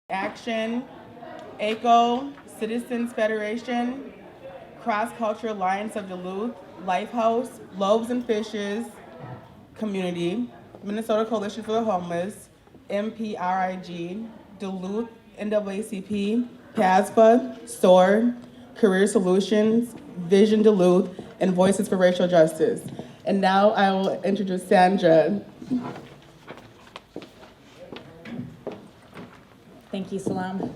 Action, ACO, Citizens Federation, Cross Cultural Alliance of Duluth, Lifehouse, Loaves and Fishes, Community, Minnesota Coalition for the Homeless, MPRIG, Duluth, NAACP, PASPA, SOAR, Career Solutions, Vision Duluth, and Voices for Racial Justice. And now I will introduce Sandra. Thank you, Salam.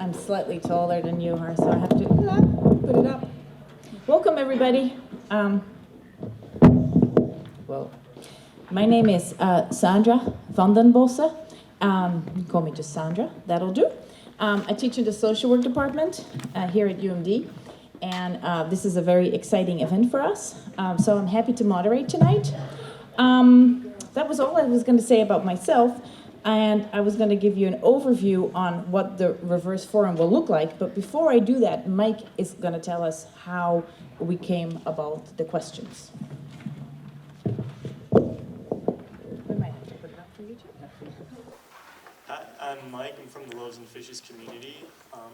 I'm slightly taller than you are, so I have to put it up. Welcome, everybody. Well, my name is Sandra van den Bosse. You can call me just Sandra, that'll do. I teach in the social work department here at UMD, and this is a very exciting event for us. So I'm happy to moderate tonight. That was all I was going to say about myself. And I was going to give you an overview on what the reverse forum will look like. But before I do that, Mike is going to tell us how we came about the questions. We might have to put it up for you too. Hi, I'm Mike. I'm from the Loaves and Fishes community.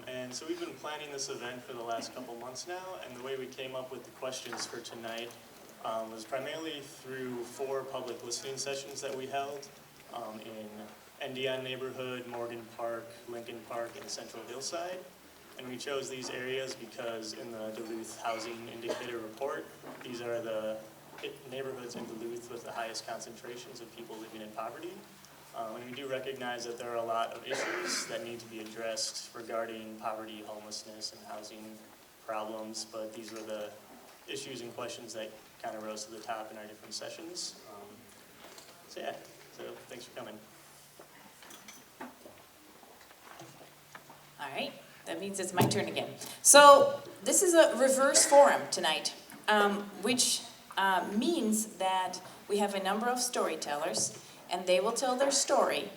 And so we've been planning this event for the last couple months now. And the way we came up with the questions for tonight was primarily through 4 public listening sessions that we held in Endion neighborhood, Morgan Park, Lincoln Park, and Central Hillside. And we chose these areas because in the Duluth Housing Indicator Report, these are the neighborhoods in Duluth with the highest concentrations of people living in poverty. And we do recognize that there are a lot of issues that need to be addressed regarding poverty, homelessness, and housing problems, but these were the issues and questions that kind of rose to the top in our different sessions. So thanks for coming. All right, that means it's my turn again. So this is a reverse forum tonight, which means that we have a number of storytellers, and they will tell their story.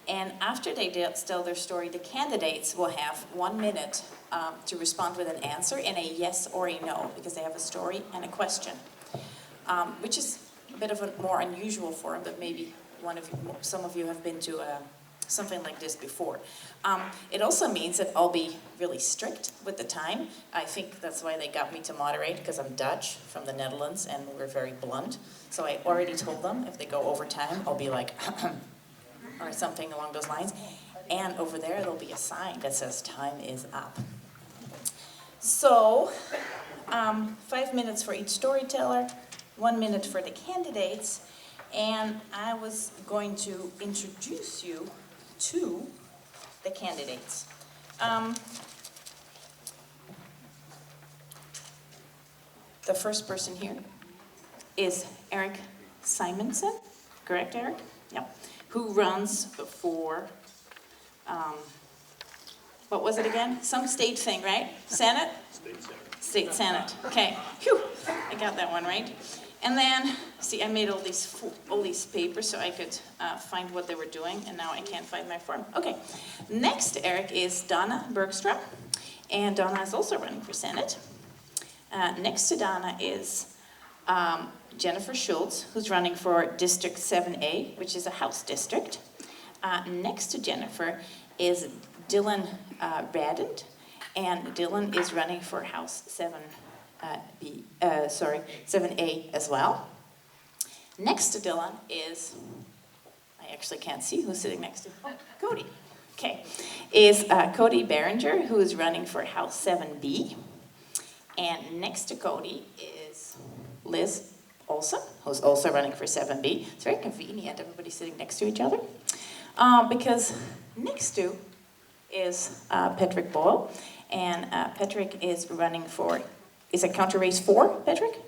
And after they tell their story, the candidates will have 1 minute to respond with an answer and a yes or a no, because they have a story and a question, which is a bit of a more unusual forum, but maybe some of you have been to something like this before. It also means that I'll be really strict with the time. I think that's why they got me to moderate, because I'm Dutch from the Netherlands and we're very blunt. So I already told them if they go over time, I'll be like, or something along those lines. And over there, there'll be a sign that says time is up. So 5 minutes for each storyteller, 1 minute for the candidates. And I was going to introduce you to the candidates. The first person here is Eric Simonson, correct, Eric? Yep. Who runs for, what was it again? Some state thing, right? Senate? State Senate. State Senate. Okay. Phew, I got that one right. And then, see, I made all these papers so I could find what they were doing, and now I can't find my form. Okay, next to Eric is Donna Bergstrom, and Donna is also running for Senate. Next to Donna is Jennifer Schultz, who's running for District 7A, which is a House district. Next to Jennifer is Dylan Radent, and Dylan is running for House 7A as well. Next to Dylan is, I actually can't see who's sitting next to, Cody. Okay, is Cody Berenger, who is running for House 7B. And next to Cody is Liz Olson, who's also running for 7B. It's very convenient, everybody's sitting next to each other. Because next to is Patrick Boyle, and Patrick is running for, is it counter race 4, Patrick?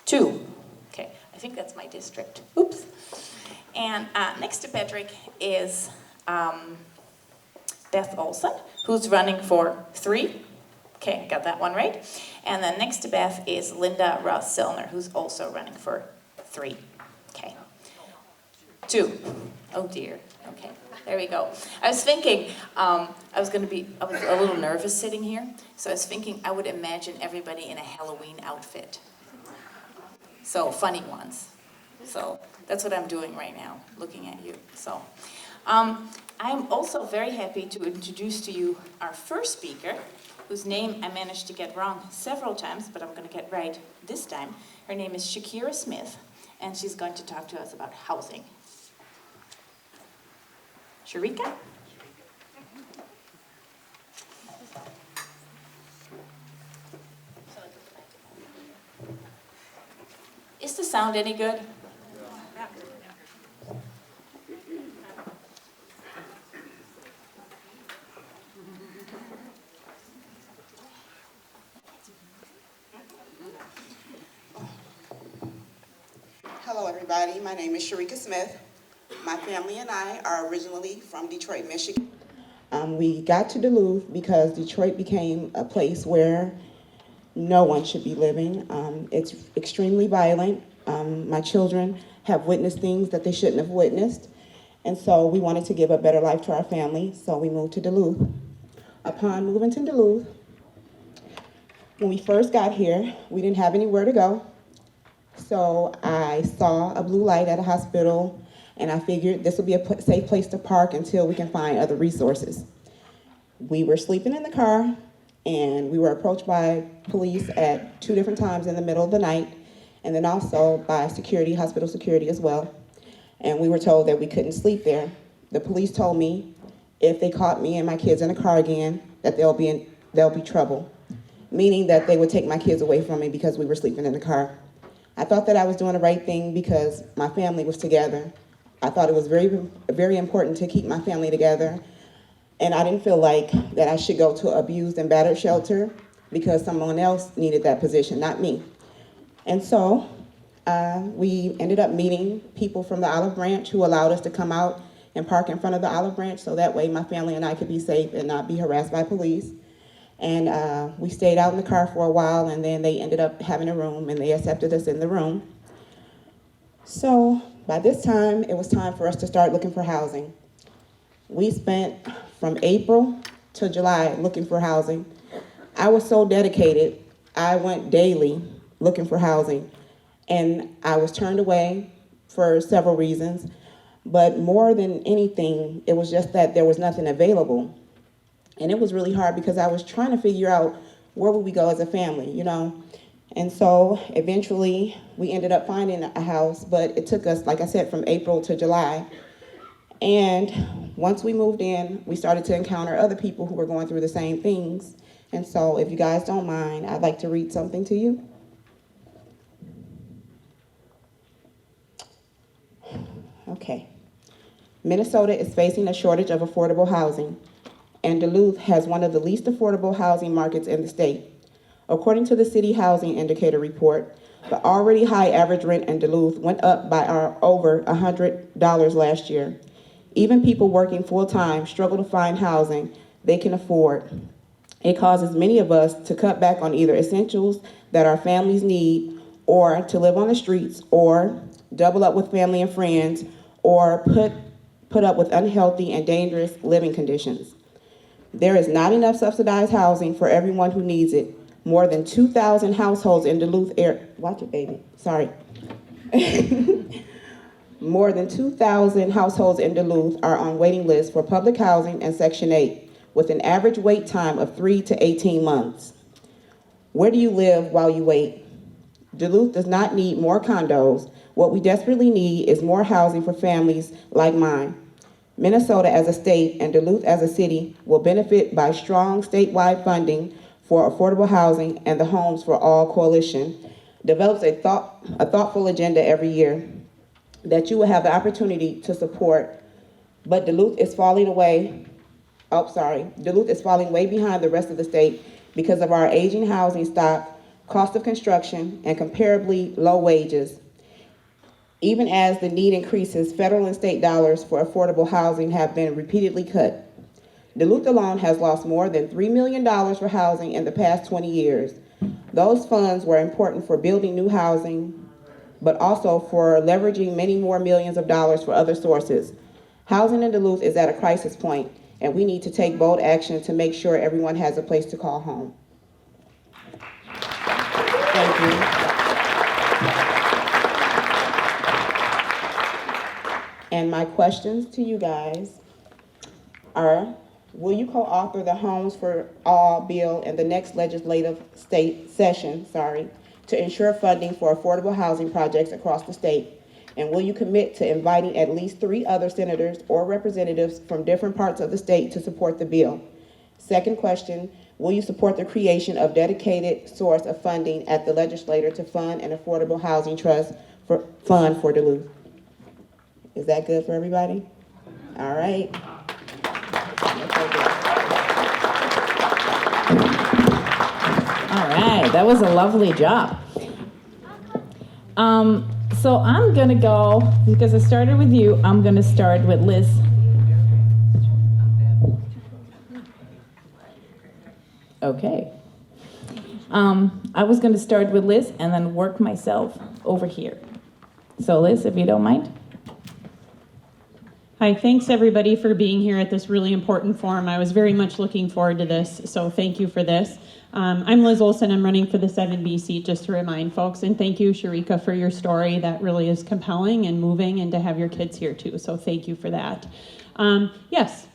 2. Okay, I think that's my district. Oops. And next to Patrick is Beth Olson, who's running for 3. Okay, got that one right. And then next to Beth is Linda Ross-Selner, who's also running for 3. Okay. 2. Oh dear. Okay, there we go. I was thinking, I was a little nervous sitting here, so I was thinking I would imagine everybody in a Halloween outfit. So, funny ones. So, that's what I'm doing right now, looking at you. So, I'm also very happy to introduce to you our first speaker, whose name I managed to get wrong several times, but I'm going to get right this time. Her name is Shakira Smith, and she's going to talk to us about housing. Sharika? Is the sound any good? Hello, everybody. My name is Sharika Smith. My family and I are originally from Detroit, Michigan. We got to Duluth because Detroit became a place where no one should be living. It's extremely violent. My children have witnessed things that they shouldn't have witnessed. And so we wanted to give a better life to our family, so we moved to Duluth. Upon moving to Duluth, when we first got here, we didn't have anywhere to go. So I saw a blue light at a hospital, and I figured this would be a safe place to park until we can find other resources. We were sleeping in the car, and we were approached by police at 2 different times in the middle of the night, and then also by security, hospital security as well. And we were told that we couldn't sleep there. The police told me if they caught me and my kids in the car again, that there'll be trouble, meaning that they would take my kids away from me because we were sleeping in the car. I thought that I was doing the right thing because my family was together. I thought it was very, very important to keep my family together. And I didn't feel like that I should go to an abused and battered shelter because someone else needed that position, not me. And so we ended up meeting people from the Olive Branch who allowed us to come out and park in front of the Olive Branch so that way my family and I could be safe and not be harassed by police. And we stayed out in the car for a while, and then they ended up having a room, and they accepted us in the room. So by this time, it was time for us to start looking for housing. We spent from April to July looking for housing. I was so dedicated. I went daily looking for housing, and I was turned away for several reasons. But more than anything, it was just that there was nothing available. And it was really hard because I was trying to figure out where would we go as a family, you know? And so eventually we ended up finding a house, but it took us, like I said, from April to July. And once we moved in, we started to encounter other people who were going through the same things. And so if you guys don't mind, I'd like to read something to you. Okay. Minnesota is facing a shortage of affordable housing, and Duluth has one of the least affordable housing markets in the state. According to the City Housing Indicator report, the already high average rent in Duluth went up by over $100 last year. Even people working full-time struggle to find housing they can afford. It causes many of us to cut back on either essentials that our families need, or to live on the streets, or double up with family and friends, or put up with unhealthy and dangerous living conditions. There is not enough subsidized housing for everyone who needs it. More than 2,000 households in Duluth watch it, baby, sorry. More than 2,000 households in Duluth are on waiting lists for public housing and Section 8, with an average wait time of 3 to 18 months. Where do you live while you wait? Duluth does not need more condos. What we desperately need is more housing for families like mine. Minnesota as a state and Duluth as a city will benefit by strong statewide funding for affordable housing, and the Homes for All Coalition develops a thoughtful agenda every year that you will have the opportunity to support. But Duluth is falling way behind the rest of the state because of our aging housing stock, cost of construction, and comparably low wages. Even as the need increases, federal and state dollars for affordable housing have been repeatedly cut. Duluth alone has lost more than $3 million for housing in the past 20 years. Those funds were important for building new housing, but also for leveraging many more millions of dollars for other sources. Housing in Duluth is at a crisis point, and we need to take bold action to make sure everyone has a place to call home. Thank you. And my questions to you guys are, will you co-author the Homes for All bill in the next legislative session, to ensure funding for affordable housing projects across the state? And will you commit to inviting at least 3 other senators or representatives from different parts of the state to support the bill? Second question, will you support the creation of dedicated source of funding at the legislature to fund an affordable housing trust fund for Duluth? Is that good for everybody? All right. All right, that was a lovely job. So I'm gonna go, because I started with you, I'm gonna start with Liz. Okay. I was gonna start with Liz and then work myself over here. So Liz, if you don't mind. Hi, thanks everybody for being here at this really important forum. I was very much looking forward to this, so thank you for this. I'm Liz Olson. I'm running for the 7B seat, just to remind folks, and thank you, Sharika, for your story. That really is compelling and moving, and to have your kids here too, so thank you for that. Yes,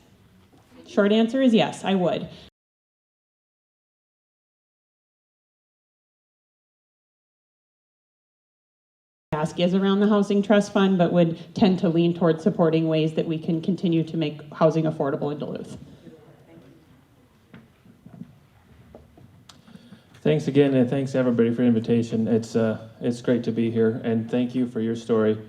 short answer is yes, I would. Ask is around the Housing Trust Fund, but would tend to lean towards supporting ways that we can continue to make housing affordable in Duluth. Thanks again, and thanks everybody for the invitation. It's great to be here, and thank you for your story.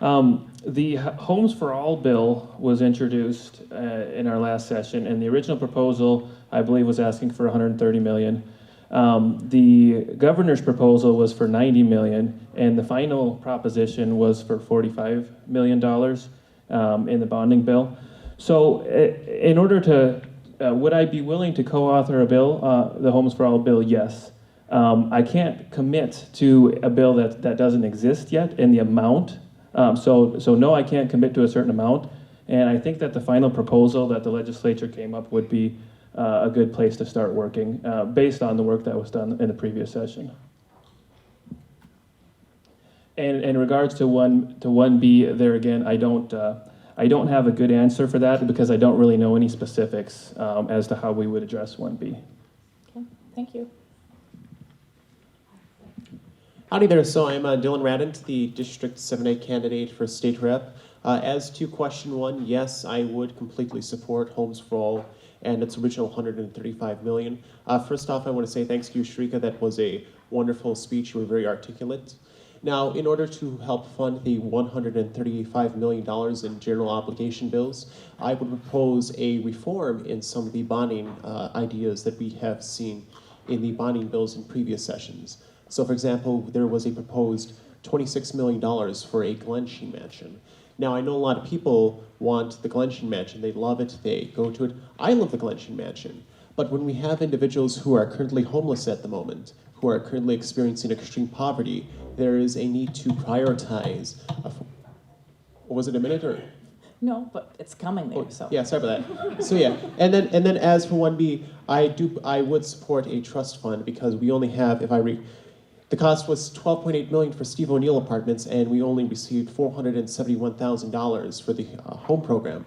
The Homes for All bill was introduced in our last session, and the original proposal, I believe, was asking for $130 million. The governor's proposal was for $90 million, and the final proposition was for $45 million in the bonding bill. So in order to, would I be willing to co-author a bill, the Homes for All bill? Yes. I can't commit to a bill that doesn't exist yet in the amount. So no, I can't commit to a certain amount. And I think that the final proposal that the legislature came up would be a good place to start working based on the work that was done in the previous session. And in regards to 1B, there again, I don't have a good answer for that because I don't really know any specifics as to how we would address 1B. Okay, thank you. Howdy there. So I'm Dylan Radent, the District 7A candidate for state rep. As to question 1, yes, I would completely support Homes for All and its original $135 million. First off, I want to say thanks to you, Sharika. That was a wonderful speech. You were very articulate. Now, in order to help fund the $135 million in general obligation bills, I would propose a reform in some of the bonding ideas that we have seen in the bonding bills in previous sessions. So, for example, there was a proposed $26 million for a Glensheen mansion. Now, I know a lot of people want the Glensheen mansion. They love it. They go to it. I love the Glensheen mansion. But when we have individuals who are currently homeless at the moment, who are currently experiencing extreme poverty, there is a need to prioritize. Was it a minute or? No, but it's coming there, so. Yeah, sorry about that. So yeah, and then as for 1B, I would support a trust fund because we only have, the cost was $12.8 million for Steve O'Neill apartments, and we only received $471,000 for the home program.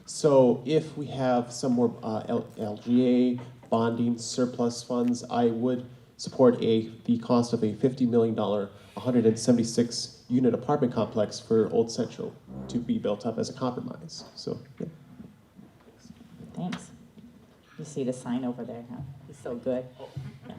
So if we have some more LGA bonding surplus funds, I would support the cost of a $50 million, 176 unit apartment complex for Old Central to be built up as a compromise. So yeah. Thanks. You see the sign over there, huh? He's so good. Yeah.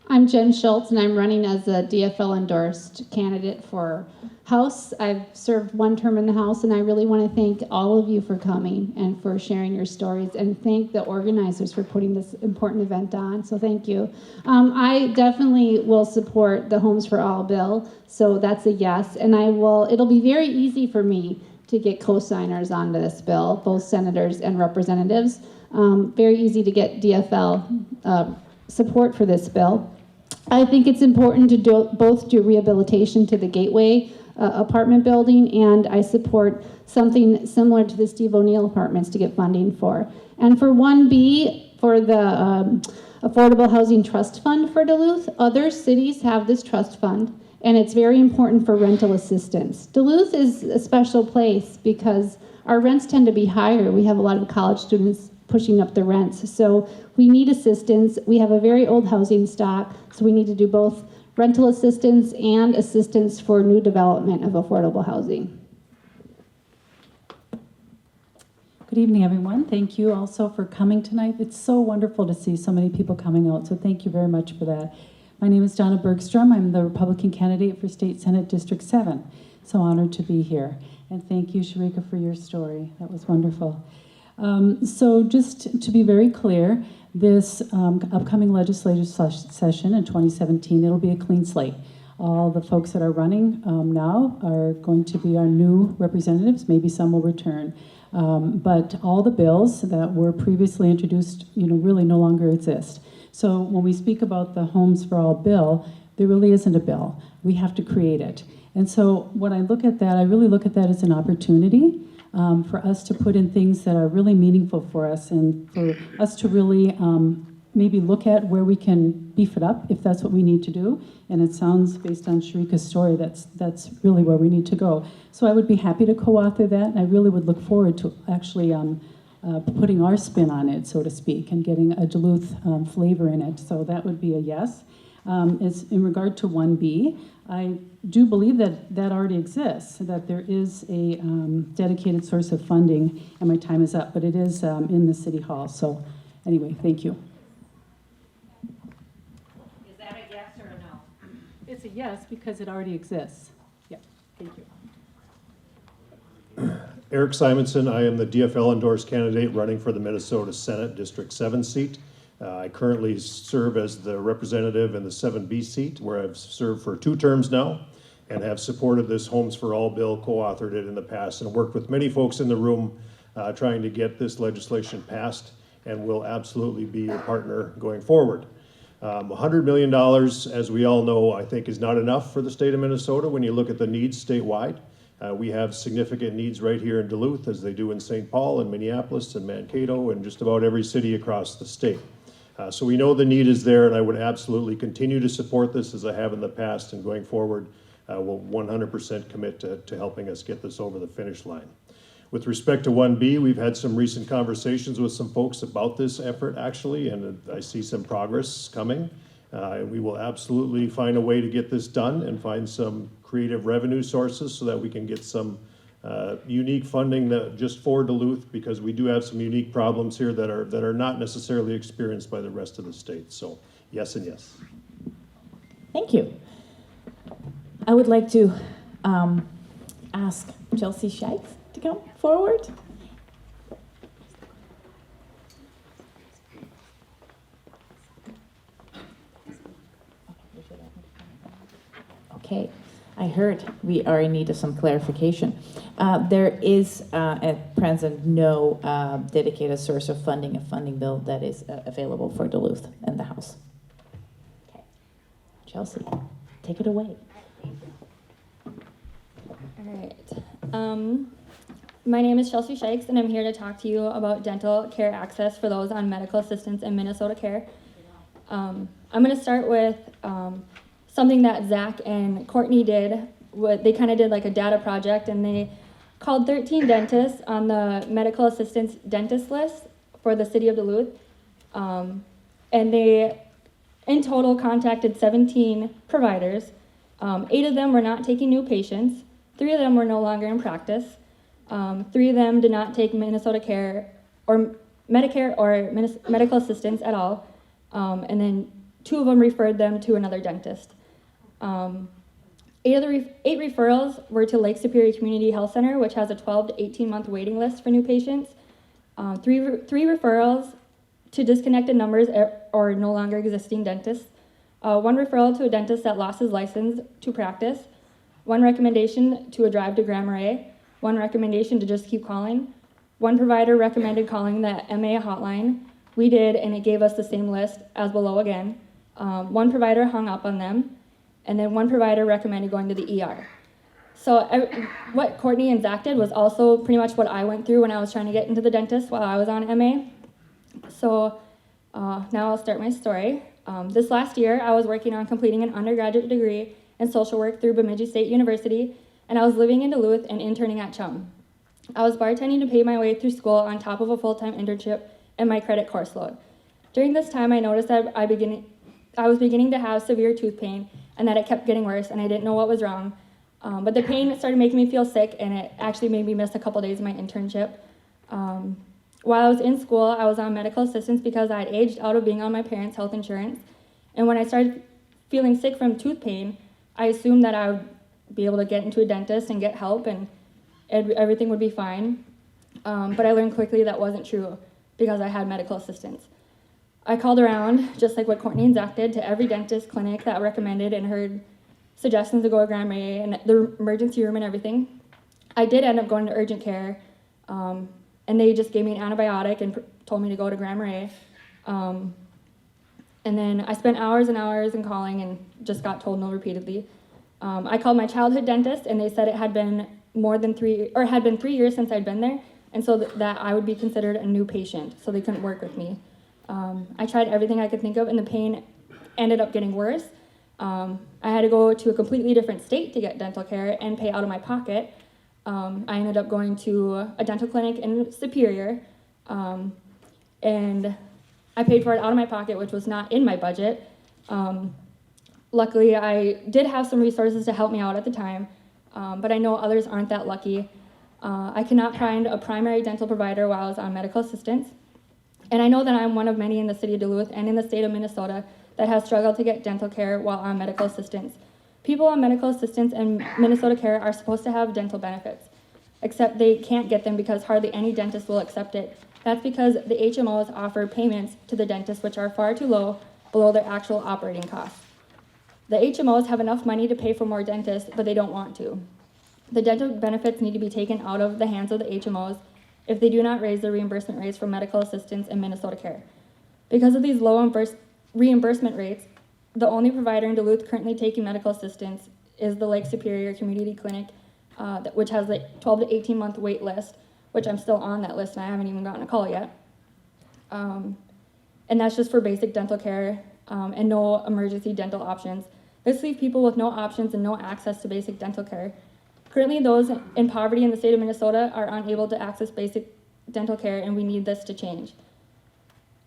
I'm Jen Schultz, and I'm running as a DFL-endorsed candidate for House. I've served 1 term in the House, and I really want to thank all of you for coming and for sharing your stories, and thank the organizers for putting this important event on, so thank you. I definitely will support the Homes for All bill, so that's a yes, and it'll be very easy for me to get co-signers onto this bill, both senators and representatives. Very easy to get DFL support for this bill. I think it's important to both do rehabilitation to the Gateway apartment building, and I support something similar to the Steve O'Neill apartments to get funding for. And for 1B, for the Affordable Housing Trust Fund for Duluth, other cities have this trust fund, and it's very important for rental assistance. Duluth is a special place because our rents tend to be higher. We have a lot of college students pushing up the rents, so we need assistance. We have a very old housing stock, so we need to do both rental assistance and assistance for new development of affordable housing. Good evening, everyone. Thank you also for coming tonight. It's so wonderful to see so many people coming out, so thank you very much for that. My name is Donna Bergstrom. I'm the Republican candidate for State Senate District 7. So honored to be here. And thank you, Sharika, for your story. That was wonderful. So just to be very clear, this upcoming legislative session in 2017, it'll be a clean slate. All the folks that are running now are going to be our new representatives. Maybe some will return. But all the bills that were previously introduced, really no longer exist. So when we speak about the Homes for All bill, there really isn't a bill. We have to create it. And so when I look at that, I really look at that as an opportunity for us to put in things that are really meaningful for us and for us to really maybe look at where we can beef it up if that's what we need to do. And it sounds, based on Sharika's story, that's really where we need to go. So I would be happy to co-author that, and I really would look forward to actually putting our spin on it, so to speak, and getting a Duluth flavor in it. So that would be a yes. As in regard to 1B, I do believe that that already exists, that there is a dedicated source of funding, and my time is up, but it is in the City Hall. So anyway, thank you. Is that a yes or a no? It's a yes because it already exists. Yeah, thank you. Eric Simonson, I am the DFL endorsed candidate running for the Minnesota Senate District 7 seat. I currently serve as the representative in the 7B seat, where I've served for 2 terms now and have supported this Homes for All bill, co-authored it in the past, and worked with many folks in the room trying to get this legislation passed, and will absolutely be a partner going forward. $100 million, as we all know, I think is not enough for the state of Minnesota when you look at the needs statewide. We have significant needs right here in Duluth, as they do in St. Paul and Minneapolis and Mankato and just about every city across the state. So we know the need is there, and I would absolutely continue to support this as I have in the past, and going forward, will 100% commit to helping us get this over the finish line. With respect to 1B, we've had some recent conversations with some folks about this effort, actually, and I see some progress coming. We will absolutely find a way to get this done and find some creative revenue sources so that we can get some unique funding that just for Duluth, because we do have some unique problems here that are not necessarily experienced by the rest of the state. So yes and yes. Thank you. I would like to ask Chelsea Scheitz to come forward. Okay, I heard we are in need of some clarification. There is at present no dedicated source of funding, a funding bill that is available for Duluth and the House. Okay, Chelsea, take it away. All right. My name is Chelsea Scheitz, and I'm here to talk to you about dental care access for those on medical assistance in Minnesota Care. I'm going to start with something that Zach and Courtney did. They kind of did like a data project, and they called 13 dentists on the medical assistance dentist list for the city of Duluth. And they, in total, contacted 17 providers. 8 of them were not taking new patients. 3 of them were no longer in practice. 3 of them did not take Minnesota Care or Medicare or medical assistance at all. And then 2 of them referred them to another dentist. 8 referrals were to Lake Superior Community Health Center, which has a 12 to 18-month waiting list for new patients. 3 referrals to disconnected numbers or no longer existing dentists. 1 referral to a dentist that lost his license to practice. 1 recommendation to a drive to Grand Marais. 1 recommendation to just keep calling. 1 provider recommended calling the MA hotline. We did, and it gave us the same list as below again. 1 provider hung up on them, and then 1 provider recommended going to the ER. So what Courtney and Zach did was also pretty much what I went through when I was trying to get into the dentist while I was on MA. So now I'll start my story. This last year, I was working on completing an undergraduate degree and social work through Bemidji State University, and I was living in Duluth and interning at Chum. I was bartending to pay my way through school on top of a full-time internship and my credit course load. During this time, I noticed that I was beginning to have severe tooth pain and that it kept getting worse, and I didn't know what was wrong. But the pain started making me feel sick, and it actually made me miss a couple days of my internship. While I was in school, I was on medical assistance because I had aged out of being on my parents' health insurance. And when I started feeling sick from tooth pain, I assumed that I would be able to get into a dentist and get help and everything would be fine. But I learned quickly that wasn't true because I had medical assistance. I called around, just like what Courtney and Zach did, to every dentist clinic that recommended and heard suggestions to go to Grand Marais and the emergency room and everything. I did end up going to urgent care, and they just gave me an antibiotic and told me to go to Grand Marais. And then I spent hours and hours in calling and just got told no repeatedly. I called my childhood dentist, and they said it had been had been 3 years since I'd been there, and so that I would be considered a new patient, so they couldn't work with me. I tried everything I could think of, and the pain ended up getting worse. I had to go to a completely different state to get dental care and pay out of my pocket. I ended up going to a dental clinic in Superior, and I paid for it out of my pocket, which was not in my budget. Luckily, I did have some resources to help me out at the time, but I know others aren't that lucky. I could not find a primary dental provider while I was on medical assistance. And I know that I'm one of many in the city of Duluth and in the state of Minnesota that have struggled to get dental care while on medical assistance. People on medical assistance and Minnesota Care are supposed to have dental benefits, except they can't get them because hardly any dentist will accept it. That's because the HMOs offer payments to the dentists which are far too low, below their actual operating costs. The HMOs have enough money to pay for more dentists, but they don't want to. The dental benefits need to be taken out of the hands of the HMOs if they do not raise the reimbursement rates for medical assistance in Minnesota Care. Because of these low reimbursement rates, the only provider in Duluth currently taking medical assistance is the Lake Superior Community Clinic, which has a 12 to 18 month wait list, which I'm still on that list and I haven't even gotten a call yet. And that's just for basic dental care and no emergency dental options. This leaves people with no options and no access to basic dental care. Currently, those in poverty in the state of Minnesota are unable to access basic dental care, and we need this to change.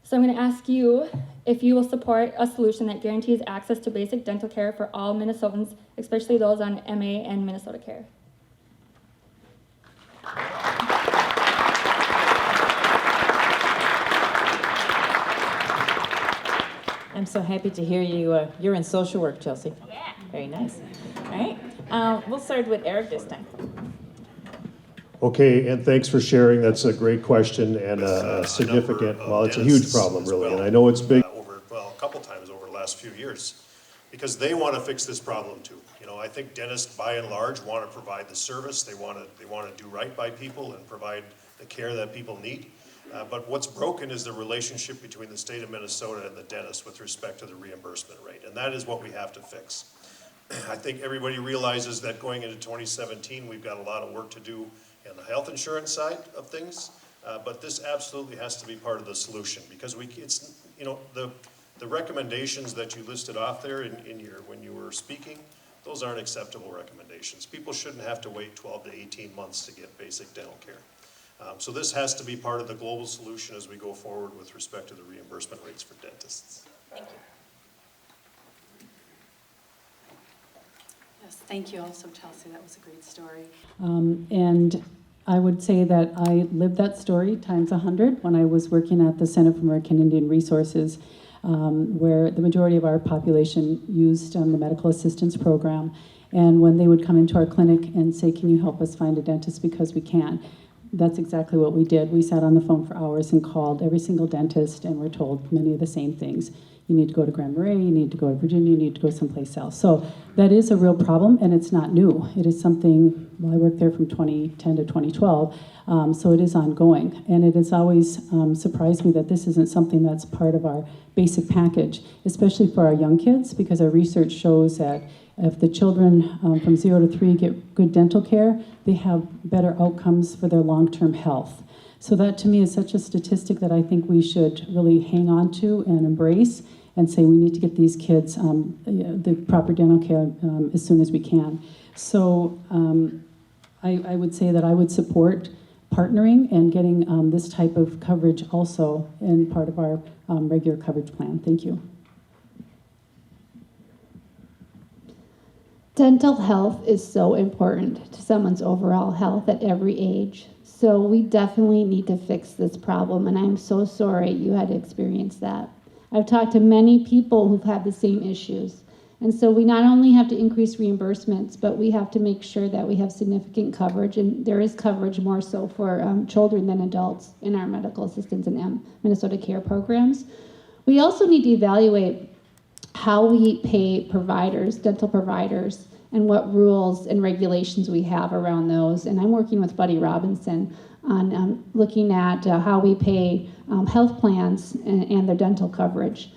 So I'm going to ask you if you will support a solution that guarantees access to basic dental care for all Minnesotans, especially those on MA and Minnesota Care. I'm so happy to hear you. You're in social work, Chelsea. Yeah. Very nice. All right. We'll start with Eric this time. Okay, and thanks for sharing. That's a great question and a significant, well, it's a huge problem, really. And I know it's big. A couple times over the last few years, because they want to fix this problem too. You know, I think dentists, by and large, want to provide the service. They want to do right by people and provide the care that people need. But what's broken is the relationship between the state of Minnesota and the dentist with respect to the reimbursement rate, and that is what we have to fix. I think everybody realizes that going into 2017, we've got a lot of work to do on the health insurance side of things, but this absolutely has to be part of the solution, because it's, you know, the recommendations that you listed off there when you were speaking, those aren't acceptable recommendations. People shouldn't have to wait 12 to 18 months to get basic dental care. So this has to be part of the global solution as we go forward with respect to the reimbursement rates for dentists. Thank you. Yes, thank you also, Chelsea. That was a great story. And I would say that I lived that story times 100 when I was working at the Center for American Indian Resources, where the majority of our population used the medical assistance program. And when they would come into our clinic and say, can you help us find a dentist because we can? That's exactly what we did. We sat on the phone for hours and called every single dentist, and we're told many of the same things. You need to go to Grand Marais, you need to go to Virginia, you need to go someplace else. So that is a real problem, and it's not new. It is something, well, I worked there from 2010 to 2012, so it is ongoing. And it has always surprised me that this isn't something that's part of our basic package, especially for our young kids, because our research shows that if the children from 0 to 3 get good dental care, they have better outcomes for their long-term health. So that to me is such a statistic that I think we should really hang on to and embrace and say we need to get these kids the proper dental care as soon as we can. So I would say that I would support partnering and getting this type of coverage also in part of our regular coverage plan. Thank you. Dental health is so important to someone's overall health at every age. So we definitely need to fix this problem, and I'm so sorry you had to experience that. I've talked to many people who've had the same issues. And so we not only have to increase reimbursements, but we have to make sure that we have significant coverage, and there is coverage more so for children than adults in our medical assistance and Minnesota Care programs. We also need to evaluate how we pay providers, dental providers, and what rules and regulations we have around those. And I'm working with Buddy Robinson on looking at how we pay health plans and their dental coverage.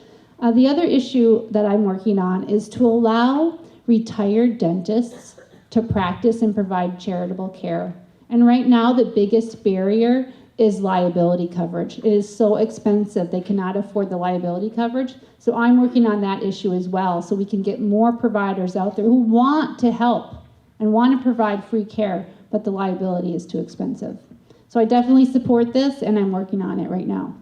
The other issue that I'm working on is to allow retired dentists to practice and provide charitable care. And right now, the biggest barrier is liability coverage. It is so expensive, they cannot afford the liability coverage. So I'm working on that issue as well, so we can get more providers out there who want to help and want to provide free care, but the liability is too expensive. So I definitely support this, and I'm working on it right now.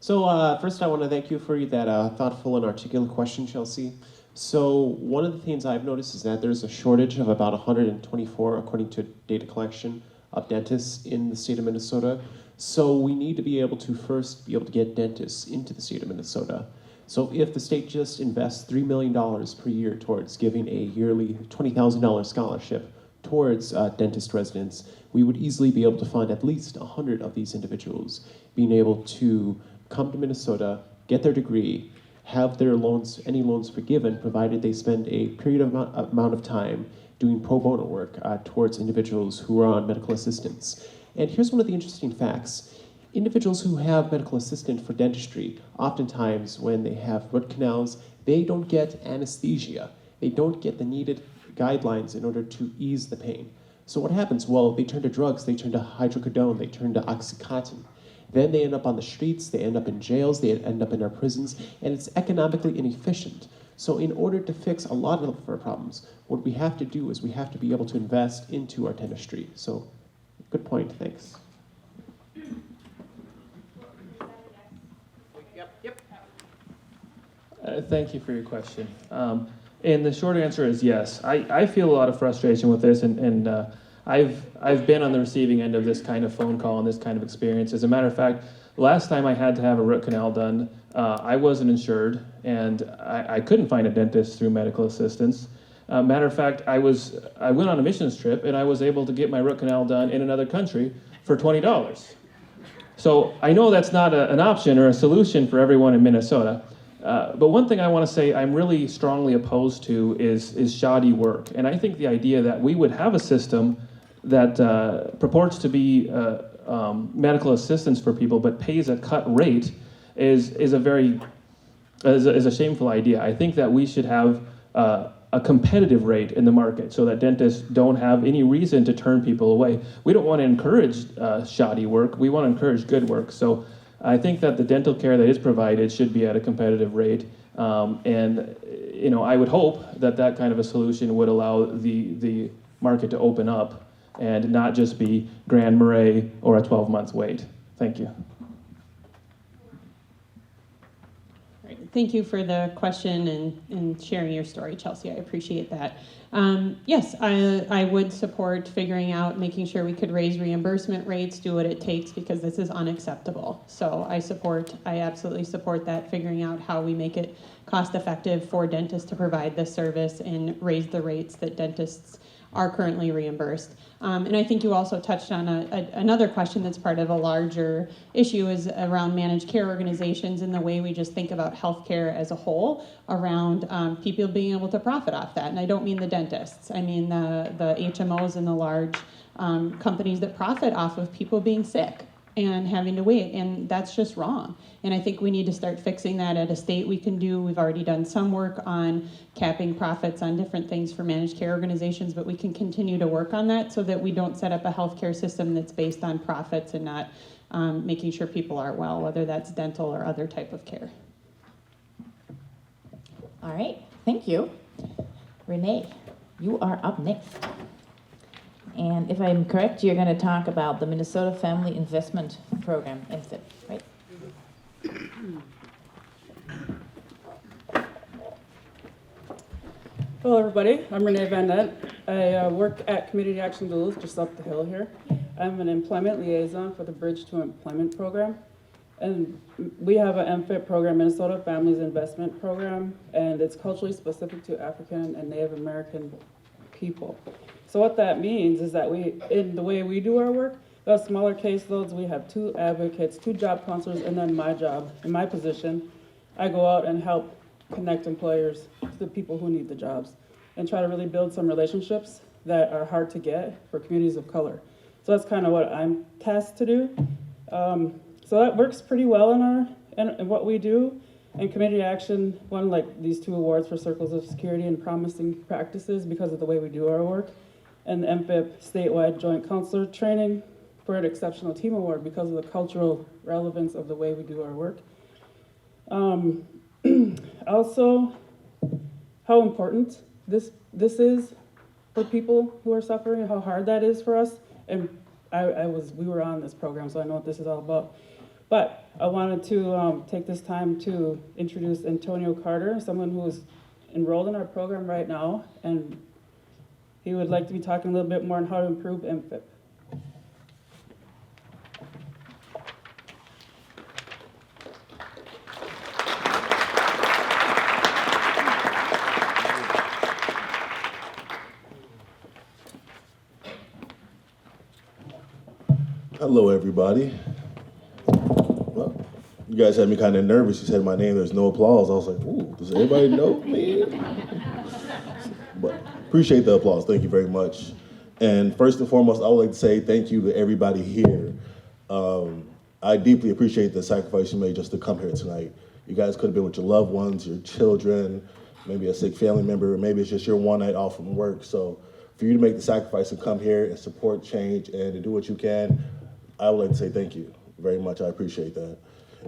So first I want to thank you for that thoughtful and articulate question, Chelsea. So one of the things I've noticed is that there's a shortage of about 124, according to data collection, of dentists in the state of Minnesota. So we need to be able to first be able to get dentists into the state of Minnesota. So if the state just invests $3 million per year towards giving a yearly $20,000 scholarship towards dentist residents, we would easily be able to fund at least 100 of these individuals being able to come to Minnesota, get their degree, have their loans, any loans forgiven, provided they spend a period of amount of time doing pro bono work towards individuals who are on medical assistance. And here's one of the interesting facts. Individuals who have medical assistant for dentistry, oftentimes when they have root canals, they don't get anesthesia. They don't get the needed guidelines in order to ease the pain. So what happens? Well, they turn to drugs, they turn to hydrocodone, they turn to Oxycontin. Then they end up on the streets, they end up in jails, they end up in our prisons, and it's economically inefficient. So in order to fix a lot of our problems, what we have to do is we have to be able to invest into our dentistry. So, good point, thanks. Thank you for your question. And the short answer is yes. I feel a lot of frustration with this, and I've been on the receiving end of this kind of phone call and this kind of experience. As a matter of fact, last time I had to have a root canal done, I wasn't insured, and I couldn't find a dentist through medical assistance. Matter of fact, I went on a missions trip, and I was able to get my root canal done in another country for $20. So I know that's not an option or a solution for everyone in Minnesota. But one thing I want to say I'm really strongly opposed to is shoddy work. And I think the idea that we would have a system that purports to be medical assistance for people but pays a cut rate is a shameful idea. I think that we should have a competitive rate in the market so that dentists don't have any reason to turn people away. We don't want to encourage shoddy work. We want to encourage good work. So I think that the dental care that is provided should be at a competitive rate. And I would hope that that kind of a solution would allow the market to open up and not just be Grand Marais or a 12-month wait. Thank you. Thank you for the question and sharing your story, Chelsea. I appreciate that. Yes, I would support figuring out, making sure we could raise reimbursement rates, do what it takes, because this is unacceptable. So I absolutely support that, figuring out how we make it cost effective for dentists to provide this service and raise the rates that dentists are currently reimbursed. And I think you also touched on another question that's part of a larger issue is around managed care organizations and the way we just think about healthcare as a whole around people being able to profit off that. And I don't mean the dentists. I mean the HMOs and the large companies that profit off of people being sick and having to wait, and that's just wrong. And I think we need to start fixing that at a state. We've already done some work on capping profits on different things for managed care organizations, but we can continue to work on that so that we don't set up a healthcare system that's based on profits and not making sure people are well, whether that's dental or other type of care. All right, thank you. Renee, you are up next. And if I'm correct, you're going to talk about the Minnesota Family Investment Program, MFIP, right? Hello everybody, I'm Renee Van Dent. I work at Community Action Duluth, just up the hill here. I'm an employment liaison for the Bridge to Employment program. And we have an MFIP program, Minnesota Families Investment Program, and it's culturally specific to African and Native American people. So what that means is that in the way we do our work, we have smaller caseloads, we have 2 advocates, 2 job counselors, and then my job, in my position, I go out and help connect employers to the people who need the jobs and try to really build some relationships that are hard to get for communities of color. So that's kind of what I'm tasked to do. So that works pretty well in what we do. And Community Action won like these 2 awards for Circles of Security and Promising Practices because of the way we do our work. And the MFIP statewide joint counselor training for an exceptional team award because of the cultural relevance of the way we do our work. Also, how important this is for people who are suffering, how hard that is for us. And we were on this program, so I know what this is all about. But I wanted to take this time to introduce Antonio Carter, someone who is enrolled in our program right now, and he would like to be talking a little bit more on how to improve MFIP. Hello, everybody. Well, you guys had me kind of nervous. You said my name, there's no applause. I was like, ooh, does everybody know me? But appreciate the applause. Thank you very much. And first and foremost, I would like to say thank you to everybody here. I deeply appreciate the sacrifice you made just to come here tonight. You guys could have been with your loved ones, your children, maybe a sick family member, or maybe it's just your one night off from work. So for you to make the sacrifice and come here and support change and to do what you can, I would like to say thank you very much. I appreciate that.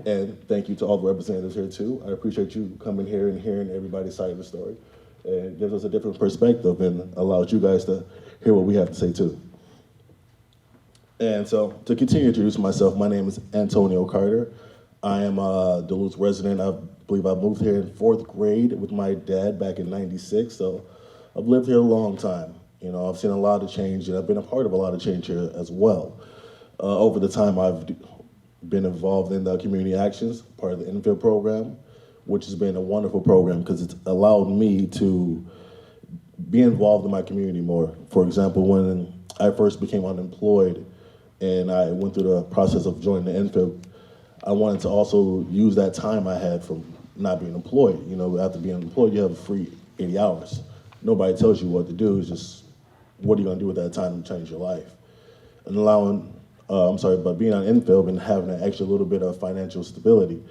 And thank you to all the representatives here too. I appreciate you coming here and hearing everybody's side of the story. It gives us a different perspective and allows you guys to hear what we have to say too. And so to continue to introduce myself, my name is Antonio Carter. I am a Duluth resident. I believe I moved here in 4th grade with my dad back in '96. So I've lived here a long time. You know, I've seen a lot of change and I've been a part of a lot of change here as well. Over the time, I've been involved in the community actions, part of the MFIP program, which has been a wonderful program because it's allowed me to be involved in my community more. For example, when I first became unemployed and I went through the process of joining the MFIP, I wanted to also use that time I had from not being employed. You know, after being employed, you have a free 80 hours. Nobody tells you what to do. It's just, what are you gonna do with that time to change your life? And but being on MFIP and having an extra little bit of financial stability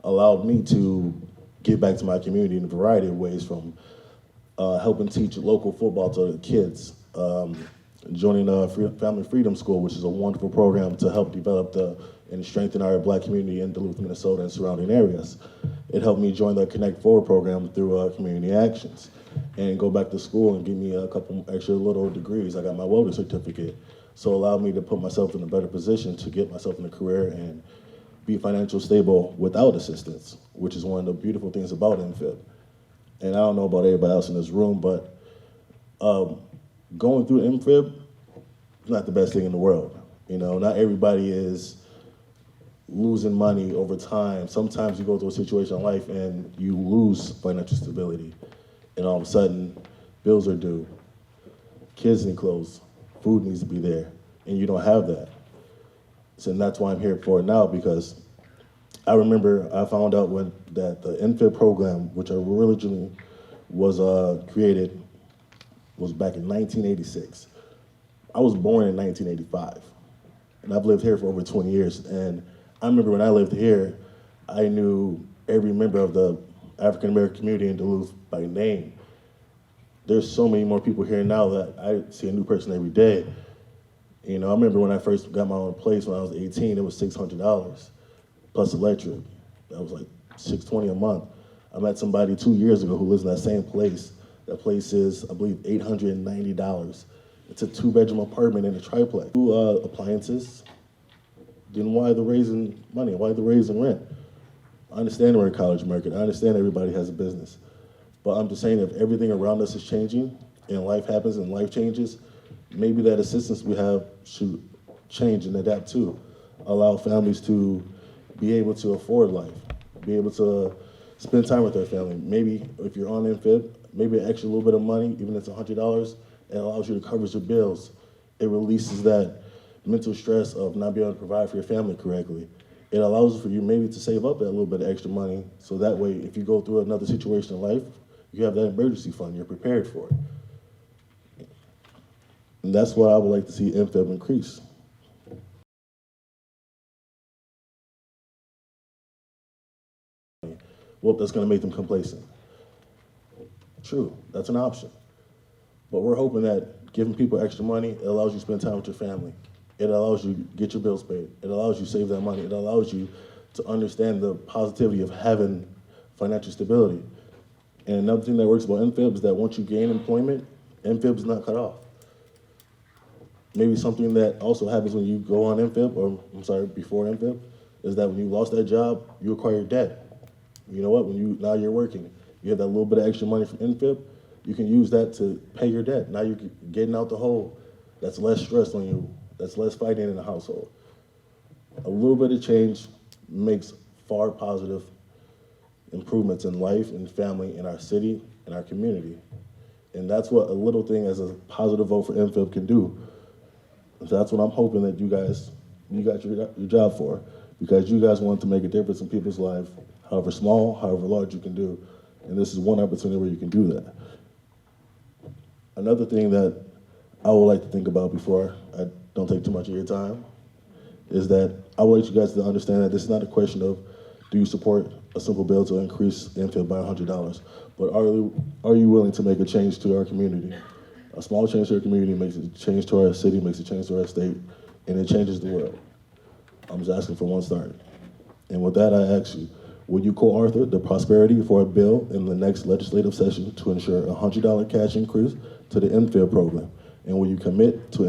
allowed me to give back to my community in a variety of ways, from helping teach local football to the kids, joining Family Freedom School, which is a wonderful program to help develop and strengthen our Black community in Duluth, Minnesota and surrounding areas. It helped me join the Connect Forward program through Community Actions and go back to school and give me a couple extra little degrees. I got my welding certificate. So it allowed me to put myself in a better position to get myself in a career and be financially stable without assistance, which is one of the beautiful things about MFIP. And I don't know about everybody else in this room, but going through MFIP is not the best thing in the world. You know, not everybody is losing money over time. Sometimes you go through a situation in life and you lose financial stability, and all of a sudden, bills are due, kids need clothes, food needs to be there, and you don't have that. So that's why I'm here for it now, because I remember I found out that the MFIP program, which originally was created, was back in 1986. I was born in 1985, and I've lived here for over 20 years. And I remember when I lived here, I knew every member of the African American community in Duluth by name. There's so many more people here now that I see a new person every day. You know, I remember when I first got my own place when I was 18, it was $600 plus electric. That was like $620 a month. I met somebody 2 years ago who lives in that same place. That place is, I believe, $890. It's a 2-bedroom apartment in a triplex. Appliances. Then why the raising money? Why the raising rent? I understand we're a college market. I understand everybody has a business. But I'm just saying if everything around us is changing and life happens and life changes, maybe that assistance we have should change and adapt too. Allow families to be able to afford life, be able to spend time with their family. Maybe if you're on MFIB, maybe an extra little bit of money, even if it's $100, it allows you to cover your bills. It releases that mental stress of not being able to provide for your family correctly. It allows for you maybe to save up that little bit of extra money so that way if you go through another situation in life, you have that emergency fund, you're prepared for it. And that's what I would like to see MFIB increase. Well, that's going to make them complacent. True, that's an option. But we're hoping that giving people extra money, it allows you to spend time with your family. It allows you to get your bills paid. It allows you to save that money. It allows you to understand the positivity of having financial stability. And another thing that works about MFIB is that once you gain employment, MFIB is not cut off. Maybe something that also happens when you go on MFIB, or I'm sorry, before MFIB, is that when you lost that job, you acquire debt. You know what, now you're working, you have that little bit of extra money from MFIB, you can use that to pay your debt. Now you're getting out the hole. That's less stress on you. That's less fighting in the household. A little bit of change makes far positive improvements in life and family in our city and our community. And that's what a little thing as a positive vote for MFIB can do. So that's what I'm hoping that you got your job for, because you guys want to make a difference in people's lives, however small, however large you can do. And this is one opportunity where you can do that. Another thing that I would like to think about before I don't take too much of your time is that I would like you guys to understand that this is not a question of do you support a simple bill to increase the MFIB by $100, but are you willing to make a change to our community? A small change to our community makes a change to our city, makes a change to our state, and it changes the world. I'm just asking for one start. And with that, I ask you, will you co-author the prosperity for a bill in the next legislative session to ensure a $100 cash increase to the MFIB program? And will you commit to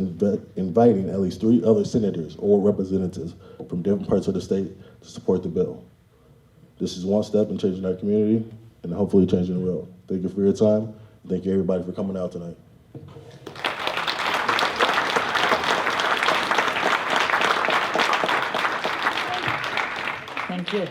inviting at least 3 other senators or representatives from different parts of the state to support the bill? This is one step in changing our community and hopefully changing the world. Thank you for your time. Thank you everybody for coming out tonight. Thank you.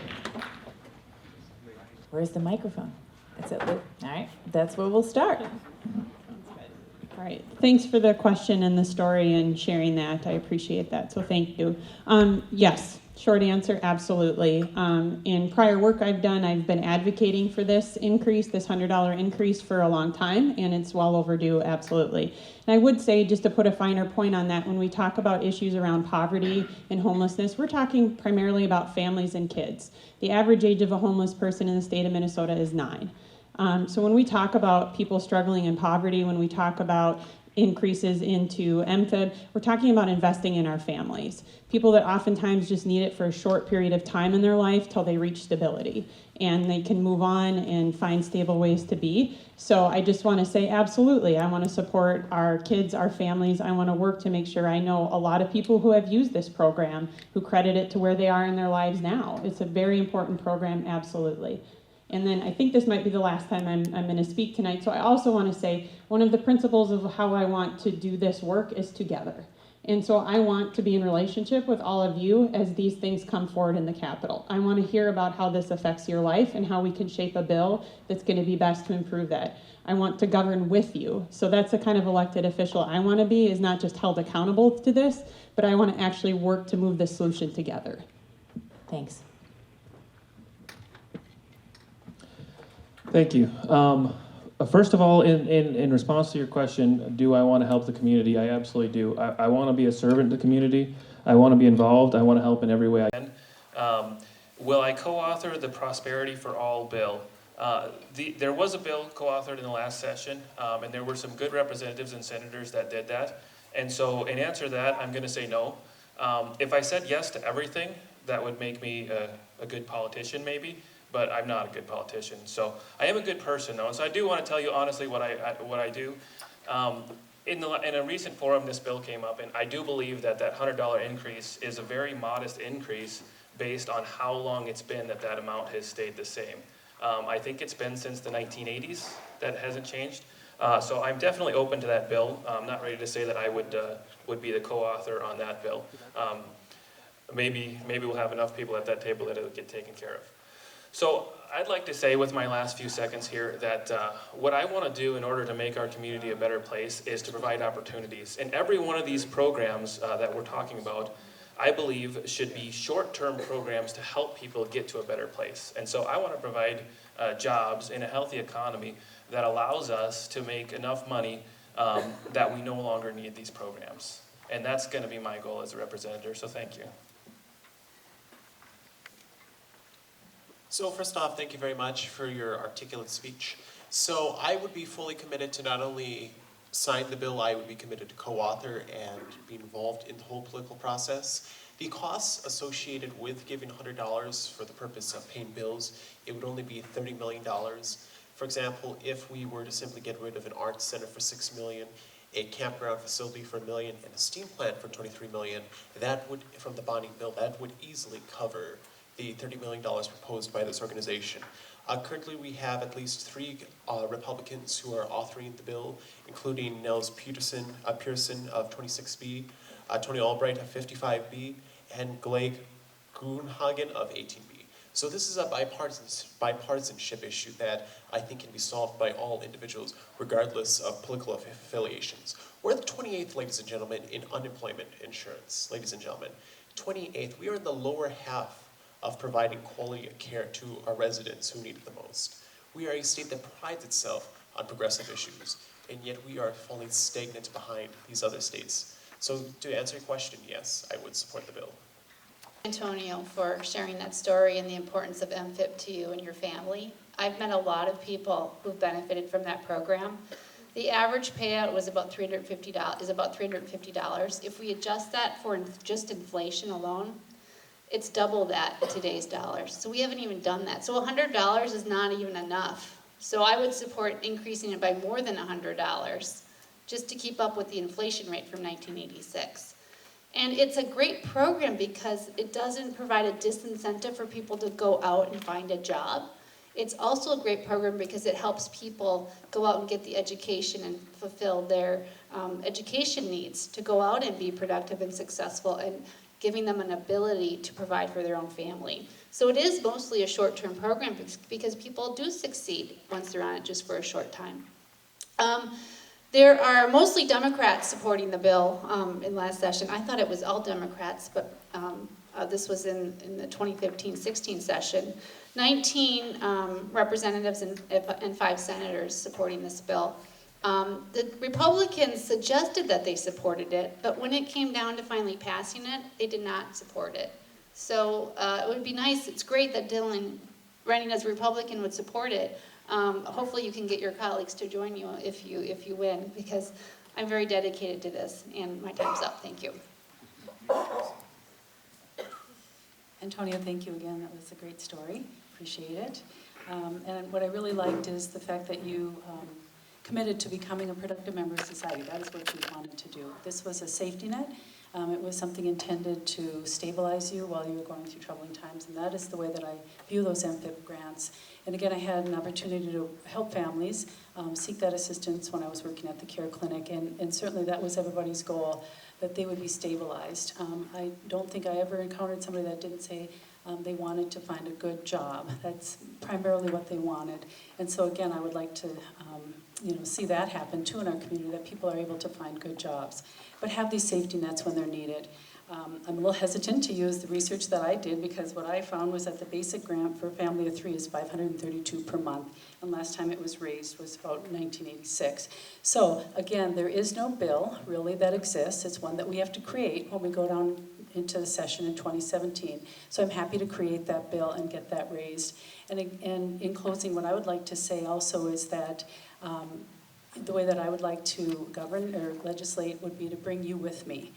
Where's the microphone? That's it, Lou. All right, that's where we'll start. All right, thanks for the question and the story and sharing that. I appreciate that, so thank you. Yes, short answer, absolutely. In prior work I've done, I've been advocating for this increase, this $100 increase for a long time, and it's well overdue, absolutely. And I would say, just to put a finer point on that, when we talk about issues around poverty and homelessness, we're talking primarily about families and kids. The average age of a homeless person in the state of Minnesota is 9. So when we talk about people struggling in poverty, when we talk about increases into MFIB, we're talking about investing in our families. People that oftentimes just need it for a short period of time in their life till they reach stability and they can move on and find stable ways to be. So I just want to say, absolutely, I want to support our kids, our families. I want to work to make sure I know a lot of people who have used this program, who credit it to where they are in their lives now. It's a very important program, absolutely. And then I think this might be the last time I'm going to speak tonight. So I also want to say one of the principles of how I want to do this work is together. And so I want to be in relationship with all of you as these things come forward in the Capitol. I want to hear about how this affects your life and how we can shape a bill that's going to be best to improve that. I want to govern with you. So that's the kind of elected official I want to be, is not just held accountable to this, but I want to actually work to move the solution together. Thanks. Thank you. First of all, in response to your question, do I want to help the community? I absolutely do. I want to be a servant to the community. I want to be involved. I want to help in every way I can. Will I co-author the Prosperity for All bill? There was a bill co-authored in the last session, and there were some good representatives and senators that did that. And so in answer to that, I'm going to say no. If I said yes to everything, that would make me a good politician maybe, but I'm not a good politician. So I am a good person though, and so I do want to tell you honestly what I do. In a recent forum, this bill came up, and I do believe that that $100 increase is a very modest increase based on how long it's been that that amount has stayed the same. I think it's been since the 1980s that hasn't changed. So I'm definitely open to that bill. I'm not ready to say that I would be the co-author on that bill. Maybe we'll have enough people at that table that it'll get taken care of. So I'd like to say with my last few seconds here that what I want to do in order to make our community a better place is to provide opportunities. And every one of these programs that we're talking about, I believe should be short-term programs to help people get to a better place. And so I want to provide jobs in a healthy economy that allows us to make enough money that we no longer need these programs. And that's going to be my goal as a representative, so thank you. So first off, thank you very much for your articulate speech. So I would be fully committed to not only sign the bill, I would be committed to co-author and be involved in the whole political process. The costs associated with giving $100 for the purpose of paying bills, it would only be $30 million. For example, if we were to simply get rid of an arts center for $6 million, a campground facility for $1 million, and a steam plant for $23 million, that would, from the bonding bill, that would easily cover the $30 million proposed by this organization. Currently, we have at least 3 Republicans who are authoring the bill, including Nels Peterson of 26B, Tony Albright of 55B, and Gleg Grunhagen of 18B. So this is a bipartisanship issue that I think can be solved by all individuals, regardless of political affiliations. We're the 28th, ladies and gentlemen, in unemployment insurance, ladies and gentlemen. 28th, we are in the lower half of providing quality care to our residents who need it the most. We are a state that prides itself on progressive issues, and yet we are falling stagnant behind these other states. So to answer your question, yes, I would support the bill. Antonio, for sharing that story and the importance of MFIP to you and your family. I've met a lot of people who've benefited from that program. The average payout was about $350. If we adjust that for just inflation alone, it's double that in today's dollars. So we haven't even done that. So $100 is not even enough. So I would support increasing it by more than $100 just to keep up with the inflation rate from 1986. And it's a great program because it doesn't provide a disincentive for people to go out and find a job. It's also a great program because it helps people go out and get the education and fulfill their education needs to go out and be productive and successful, and giving them an ability to provide for their own family. So it is mostly a short-term program because people do succeed once they're on it just for a short time. There are mostly Democrats supporting the bill in last session. I thought it was all Democrats, but this was in the 2015-16 session. 19 representatives and 5 senators supporting this bill. The Republicans suggested that they supported it, but when it came down to finally passing it, they did not support it. So it would be nice, it's great that Dylan, running as a Republican, would support it. Hopefully you can get your colleagues to join you if you win, because I'm very dedicated to this, and my time's up. Thank you. Antonia, thank you again. That was a great story. Appreciate it. And what I really liked is the fact that you committed to becoming a productive member of society. That is what you wanted to do. This was a safety net. It was something intended to stabilize you while you were going through troubling times, and that is the way that I view those MFIP grants. And again, I had an opportunity to help families seek that assistance when I was working at the care clinic, and certainly that was everybody's goal, that they would be stabilized. I don't think I ever encountered somebody that didn't say they wanted to find a good job. That's primarily what they wanted. And so again, I would like to see that happen too in our community, that people are able to find good jobs, but have these safety nets when they're needed. I'm a little hesitant to use the research that I did, because what I found was that the basic grant for a family of 3 is $532 per month, and last time it was raised was about 1986. So again, there is no bill really that exists. It's one that we have to create when we go down into the session in 2017. So I'm happy to create that bill and get that raised. And in closing, what I would like to say also is that the way that I would like to govern or legislate would be to bring you with me,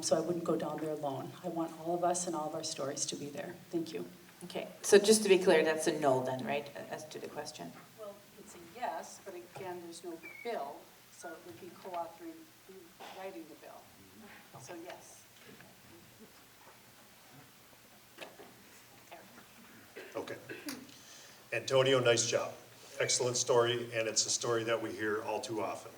so I wouldn't go down there alone. I want all of us and all of our stories to be there. Thank you. Okay, so just to be clear, that's a no then, right, as to the question? Well, it's a yes, but again, there's no bill, so it would be co-authoring, writing the bill. So yes. Okay. Antonio, nice job. Excellent story, and it's a story that we hear all too often.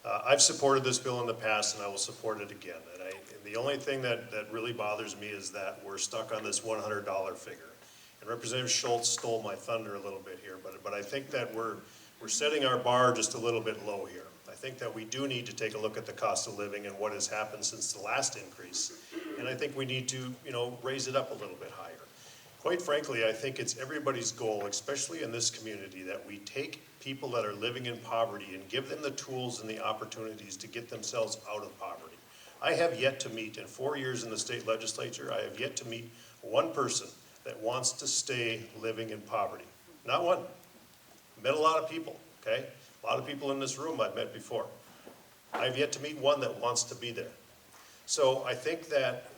I've supported this bill in the past, and I will support it again. And the only thing that really bothers me is that we're stuck on this $100 figure. And Representative Schultz stole my thunder a little bit here, but I think that we're setting our bar just a little bit low here. I think that we do need to take a look at the cost of living and what has happened since the last increase. And I think we need to, raise it up a little bit higher. Quite frankly, I think it's everybody's goal, especially in this community, that we take people that are living in poverty and give them the tools and the opportunities to get themselves out of poverty. I have yet to meet, in 4 years in the state legislature, I have yet to meet one person that wants to stay living in poverty. Not one. Met a lot of people, okay? A lot of people in this room I've met before. I've yet to meet one that wants to be there. So I think that,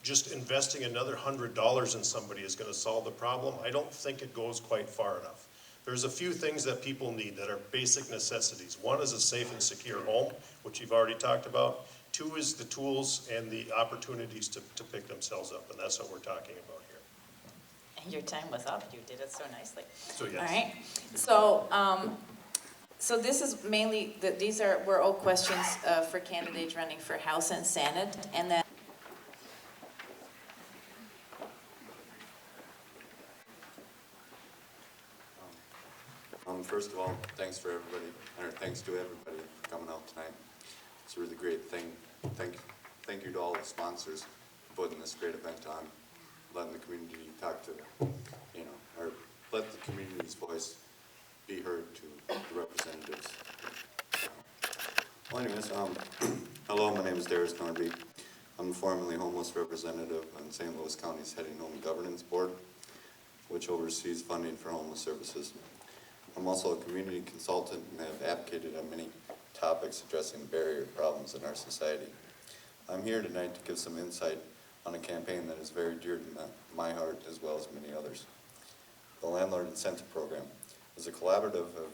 just investing another $100 in somebody is going to solve the problem, I don't think it goes quite far enough. There's a few things that people need that are basic necessities. One is a safe and secure home, which you've already talked about. Two is the tools and the opportunities to pick themselves up, and that's what we're talking about here. Your time was up. You did it so nicely. So yes. All right. So this is mainly, were all questions for candidates running for House and Senate, and then first of all, thanks to everybody for coming out tonight. It's a really great thing. Thank you to all the sponsors for putting this great event on, letting the community talk to, or let the community's voice be heard to the representatives. Well, anyways, hello, my name is Darius Norby. I'm a formerly homeless representative on St. Louis County's Heading Home Governance Board, which oversees funding for homeless services. I'm also a community consultant and have advocated on many topics addressing barrier problems in our society. I'm here tonight to give some insight on a campaign that is very dear to my heart as well as many others. The Landlord Incentive Program is a collaborative of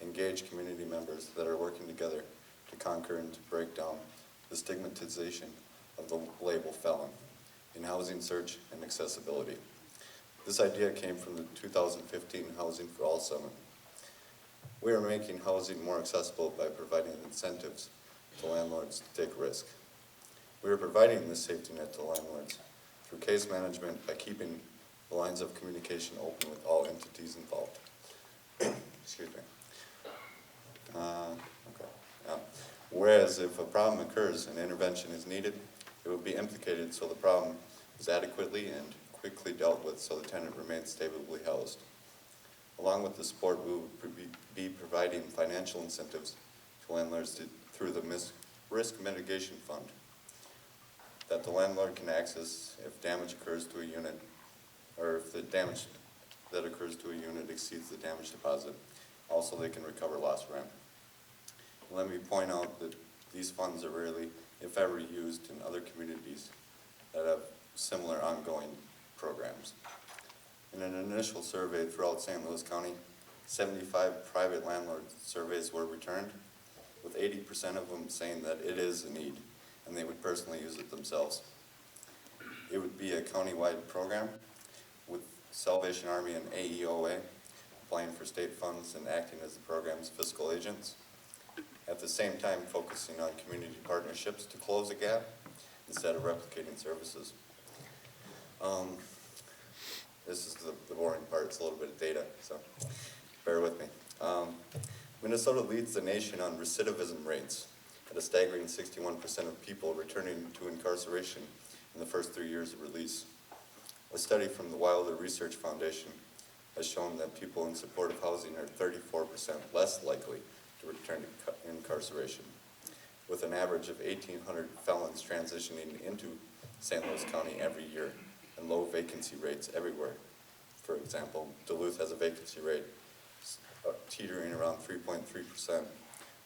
engaged community members that are working together to conquer and to break down the stigmatization of the label felon in housing search and accessibility. This idea came from the 2015 Housing for All Summit. We are making housing more accessible by providing incentives to landlords to take risk. We are providing this safety net to landlords through case management by keeping the lines of communication open with all entities involved. Excuse me. Whereas if a problem occurs and intervention is needed, it will be implicated so the problem is adequately and quickly dealt with so the tenant remains stably housed. Along with the support, we will be providing financial incentives to landlords through the Risk Mitigation Fund that the landlord can access if damage occurs to a unit, or if the damage that occurs to a unit exceeds the damage deposit. Also, they can recover lost rent. Let me point out that these funds are rarely, if ever, used in other communities that have similar ongoing programs. In an initial survey throughout St. Louis County, 75 private landlord surveys were returned, with 80% of them saying that it is a need and they would personally use it themselves. It would be a county-wide program with Salvation Army and AEOA applying for state funds and acting as the program's fiscal agents. At the same time, focusing on community partnerships to close a gap instead of replicating services. This is the boring part, it's a little bit of data, so bear with me. Minnesota leads the nation on recidivism rates at a staggering 61% of people returning to incarceration in the first 3 years of release. A study from the Wilder Research Foundation has shown that people in supportive housing are 34% less likely to return to incarceration, with an average of 1,800 felons transitioning into St. Louis County every year and low vacancy rates everywhere. For example, Duluth has a vacancy rate teetering around 3.3%,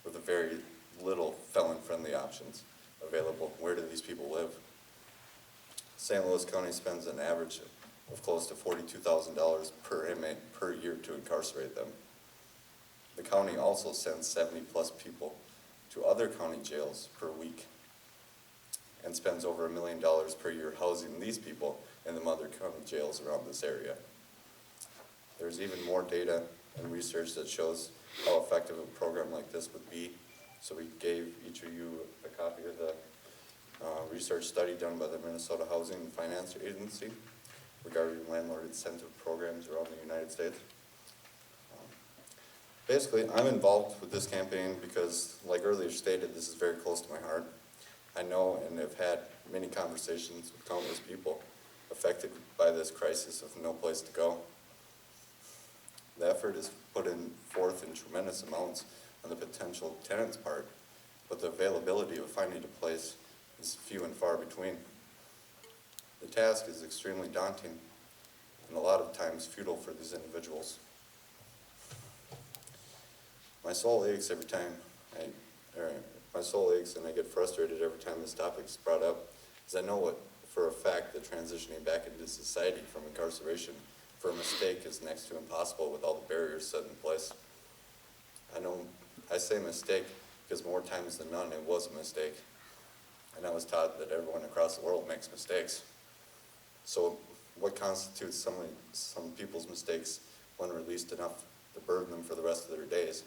with a very little felon-friendly options available. Where do these people live? St. Louis County spends an average of close to $42,000 per inmate per year to incarcerate them. The county also sends 70-plus people to other county jails per week and spends over $1 million per year housing these people in the other county jails around this area. There's even more data and research that shows how effective a program like this would be. So we gave each of you a copy of the research study done by the Minnesota Housing and Finance Agency regarding landlord incentive programs around the United States. Basically, I'm involved with this campaign because, like earlier stated, this is very close to my heart. I know and have had many conversations with countless people affected by this crisis of no place to go. The effort is put forth in tremendous amounts on the potential tenant's part, but the availability of finding a place is few and far between. The task is extremely daunting and a lot of times futile for these individuals. My soul aches every time and I get frustrated every time this topic is brought up, because I know for a fact that transitioning back into society from incarceration for a mistake is next to impossible with all the barriers set in place. I say mistake because more times than none it was a mistake. And I was taught that everyone across the world makes mistakes. So what constitutes some people's mistakes when released enough to burden them for the rest of their days?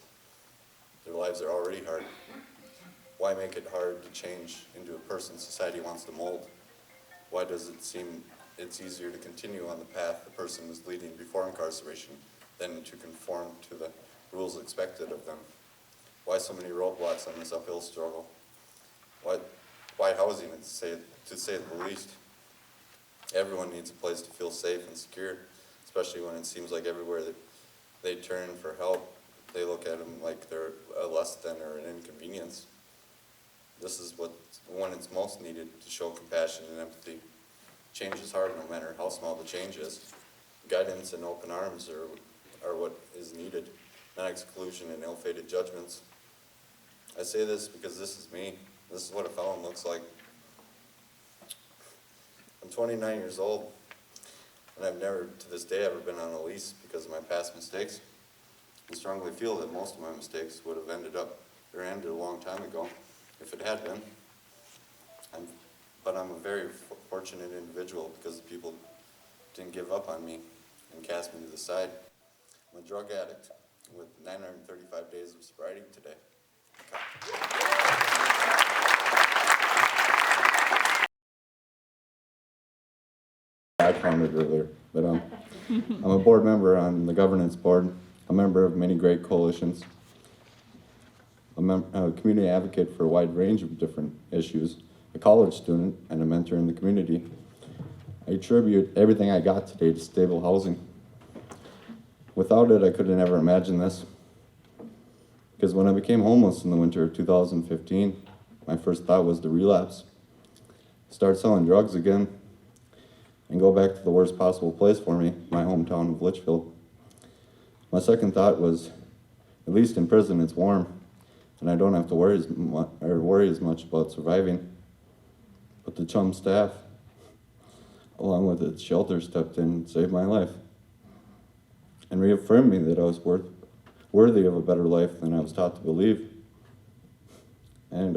Their lives are already hard. Why make it hard to change into a person society wants to mold? Why does it seem it's easier to continue on the path the person was leading before incarceration than to conform to the rules expected of them? Why so many roadblocks on this uphill struggle? Why housing, to say the least? Everyone needs a place to feel safe and secure, especially when it seems like everywhere that they turn for help, they look at them like they're a less than or an inconvenience. This is when it's most needed to show compassion and empathy. Change is hard no matter how small the change is. Guidance and open arms are what is needed, not exclusion and ill-fated judgments. I say this because this is me. This is what a felon looks like. I'm 29 years old, and I've never, to this day, ever been on a lease because of my past mistakes. I strongly feel that most of my mistakes would have ended a long time ago if it had been. But I'm a very fortunate individual because the people didn't give up on me and cast me to the side. I'm a drug addict with 935 days of sobriety today. I found it earlier, but I'm a board member on the governance board, a member of many great coalitions, a community advocate for a wide range of different issues, a college student, and a mentor in the community. I attribute everything I got today to stable housing. Without it, I could have never imagined this. Because when I became homeless in the winter of 2015, my first thought was to relapse, start selling drugs again, and go back to the worst possible place for me, my hometown of Litchfield. My second thought was, at least in prison it's warm, and I don't have to worry as much about surviving. But the CHUM staff, along with its shelter, stepped in and saved my life, and reaffirmed me that I was worthy of a better life than I was taught to believe. And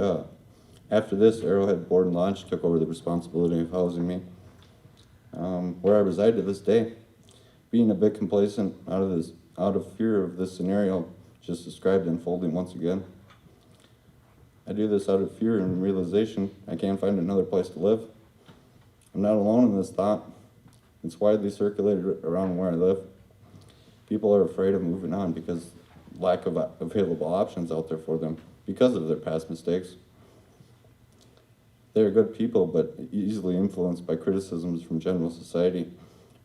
after this, Arrowhead Board and Lodge took over the responsibility of housing me, where I reside to this day. Being a bit complacent out of fear of this scenario just described unfolding once again. I do this out of fear and realization I can't find another place to live. I'm not alone in this thought. It's widely circulated around where I live. People are afraid of moving on because lack of available options out there for them because of their past mistakes. They're good people, but easily influenced by criticisms from general society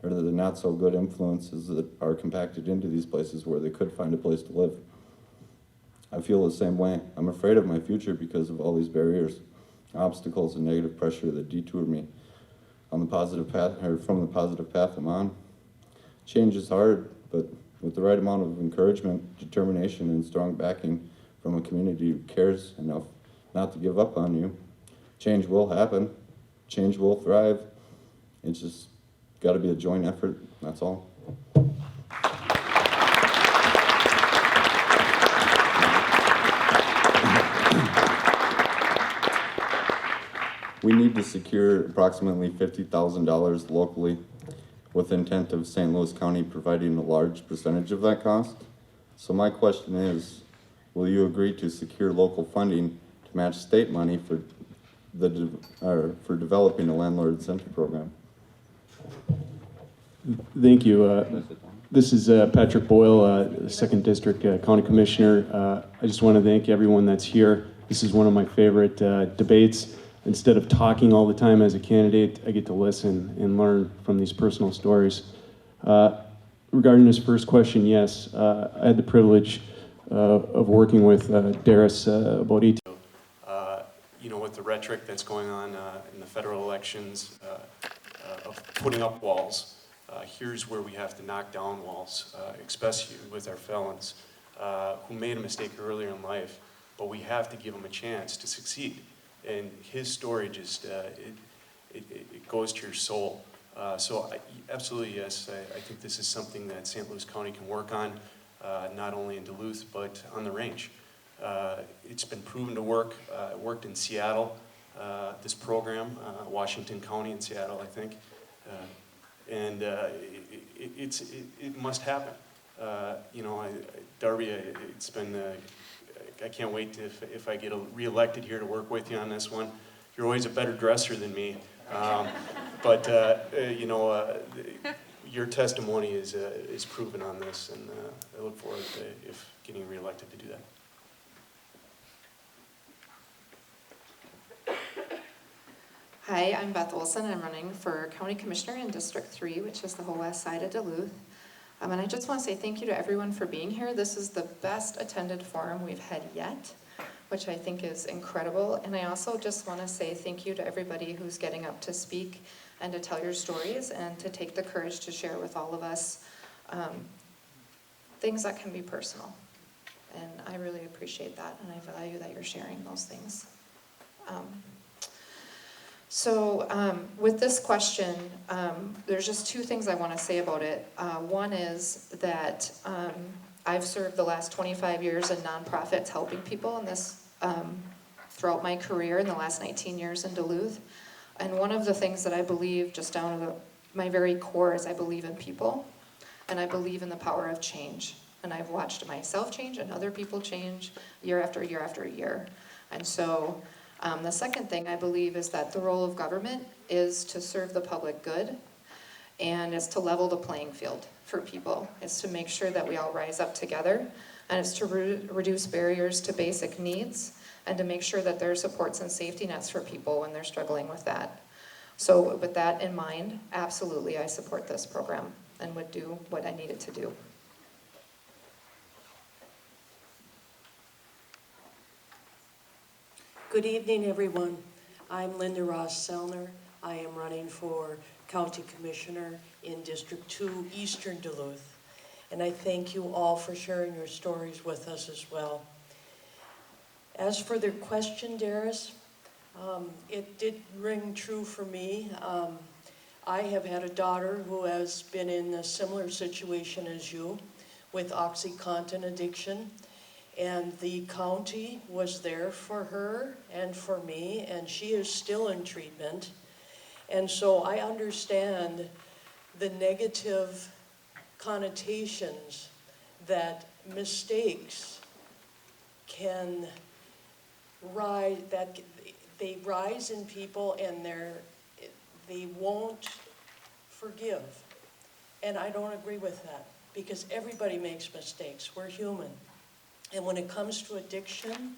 or the not so good influences that are compacted into these places where they could find a place to live. I feel the same way. I'm afraid of my future because of all these barriers, obstacles, and negative pressure that detour me on the positive path, or from the positive path I'm on. Change is hard, but With the right amount of encouragement, determination, and strong backing from a community who cares enough not to give up on you, change will happen. Change will thrive. It's just got to be a joint effort, that's all. We need to secure approximately $50,000 locally with intent of St. Louis County providing a large percentage of that cost. So my question is, will you agree to secure local funding to match state money for developing a landlord incentive program? Thank you. This is Patrick Boyle, 2nd District County Commissioner. I just want to thank everyone that's here. This is one of my favorite debates. Instead of talking all the time as a candidate, I get to listen and learn from these personal stories. Regarding this first question, yes, I had the privilege of working with Darius about 18. You know, with the rhetoric that's going on in the federal elections of putting up walls, here's where we have to knock down walls, especially with our felons who made a mistake earlier in life, but we have to give them a chance to succeed. And his story just, it goes to your soul. So absolutely, yes, I think this is something that St. Louis County can work on, not only in Duluth, but on the range. It's been proven to work. It worked in Seattle, this program, Washington County in Seattle, I think. And it must happen. You know, Darby, it's been, I can't wait if I get reelected here to work with you on this one. You're always a better dresser than me. But you know, your testimony is proven on this, and I look forward to if getting reelected to do that. Hi, I'm Beth Olson. I'm running for County Commissioner in District 3, which is the whole west side of Duluth. And I just want to say thank you to everyone for being here. This is the best attended forum we've had yet, which I think is incredible. And I also just want to say thank you to everybody who's getting up to speak and to tell your stories and to take the courage to share with all of us things that can be personal. And I really appreciate that, and I value that you're sharing those things. With this question, there's just two things I want to say about it. One is that I've served the last 25 years in nonprofits helping people in this throughout my career in the last 19 years in Duluth. And one of the things that I believe just down to my very core is I believe in people, and I believe in the power of change. And I've watched myself change and other people change year after year after year. And so the second thing I believe is that the role of government is to serve the public good, and is to level the playing field for people. It's to make sure that we all rise up together, and it's to reduce barriers to basic needs, and to make sure that there are supports and safety nets for people when they're struggling with that. So with that in mind, absolutely I support this program and would do what I needed to do. Good evening, everyone. I'm Linda Ross-Sellner. I am running for County Commissioner in District 2, Eastern Duluth. And I thank you all for sharing your stories with us as well. As for the question, Darius, it did ring true for me. I have had a daughter who has been in a similar situation as you with OxyContin addiction. And the county was there for her and for me, and she is still in treatment. And so I understand the negative connotations that mistakes can rise, that they rise in people and they won't forgive. And I don't agree with that, because everybody makes mistakes. We're human. And when it comes to addiction,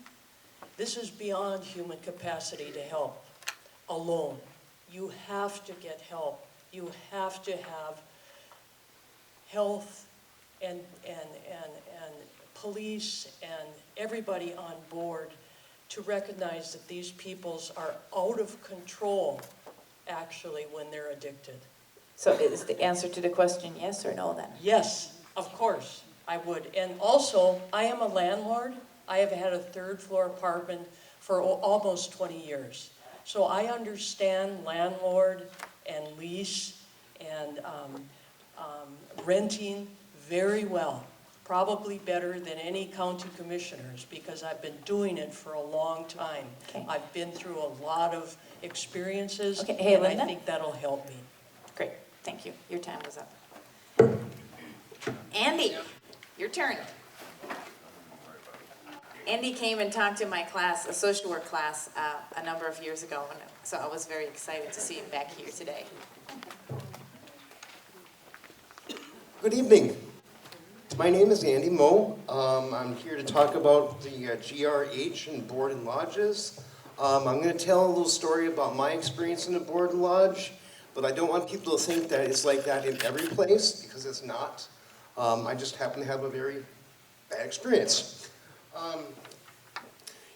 this is beyond human capacity to help alone. You have to get help. You have to have health and police and everybody on board to recognize that these peoples are out of control, actually, when they're addicted. So is the answer to the question yes or no then? Yes. Of course, I would. And also, I am a landlord. I have had a third-floor apartment for almost 20 years. So I understand landlord and lease and renting very well. Probably better than any county commissioners because I've been doing it for a long time. Okay. I've been through a lot of experiences, Okay, hey, and Linda? I think that'll help me. Great, thank you. Your time was up. Andy, your turn. Andy came and talked to my class, a social work class, a number of years ago, and so I was very excited to see him back here today. Good evening. My name is Andy Moe. I'm here to talk about the GRH and board and lodges. I'm going to tell a little story about my experience in a board and lodge, but I don't want people to think that it's like that in every place, because it's not. I just happen to have a very bad experience.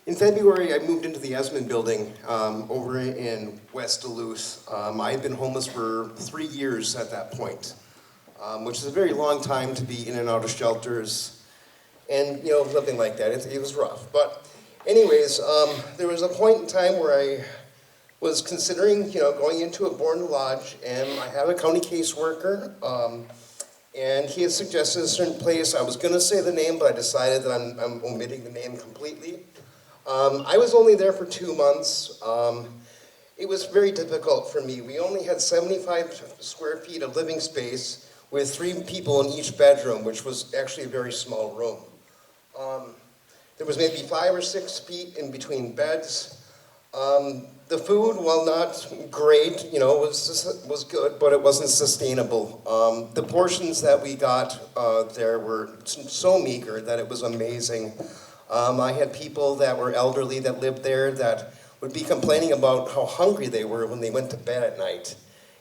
In February, I moved into the Esmond building over in West Duluth. I had been homeless for 3 years at that point. Which is a very long time to be in and out of shelters and, you know, living like that. It was rough. But anyways, there was a point in time where I was considering, you know, going into a board and lodge, and I have a county caseworker, and he had suggested a certain place. I was going to say the name, but I decided that I'm omitting the name completely. I was only there for 2 months. It was very difficult for me. We only had 75 square feet of living space, with 3 people in each bedroom, which was actually a very small room. There was maybe 5 or 6 feet in between beds. The food, while not great, you know, was good, but it wasn't sustainable. The portions that we got there were so meager that it was amazing. I had people that were elderly that lived there that would be complaining about how hungry they were when they went to bed at night.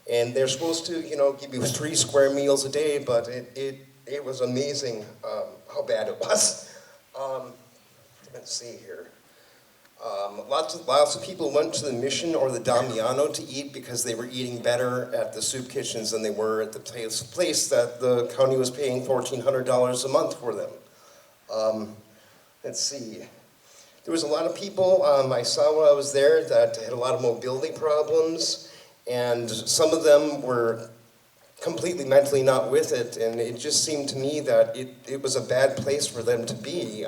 And they're supposed to, you know, give you 3 square meals a day, but it was amazing how bad it was. Let's see here. Lots of people went to the Mission or the Damiano to eat because they were eating better at the soup kitchens than they were at the place that the county was paying $1,400 a month for them. Let's see. There was a lot of people I saw when I was there that had a lot of mobility problems. And some of them were completely mentally not with it, and it just seemed to me that it was a bad place for them to be.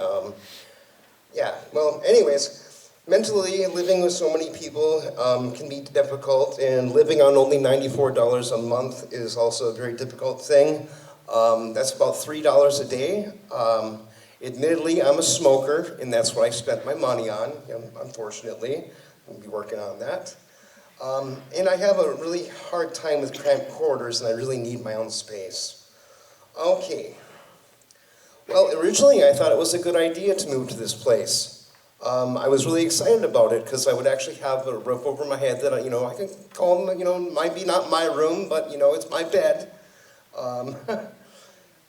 Yeah, well, anyways, mentally living with so many people can be difficult, and living on only $94 a month is also a very difficult thing. That's about $3 a day. Admittedly, I'm a smoker, and that's what I spent my money on, unfortunately. I'll be working on that. And I have a really hard time with cramped quarters, and I really need my own space. Okay. Well, originally I thought it was a good idea to move to this place. I was really excited about it because I would actually have a roof over my head that I could call, might be not my room, but, it's my bed.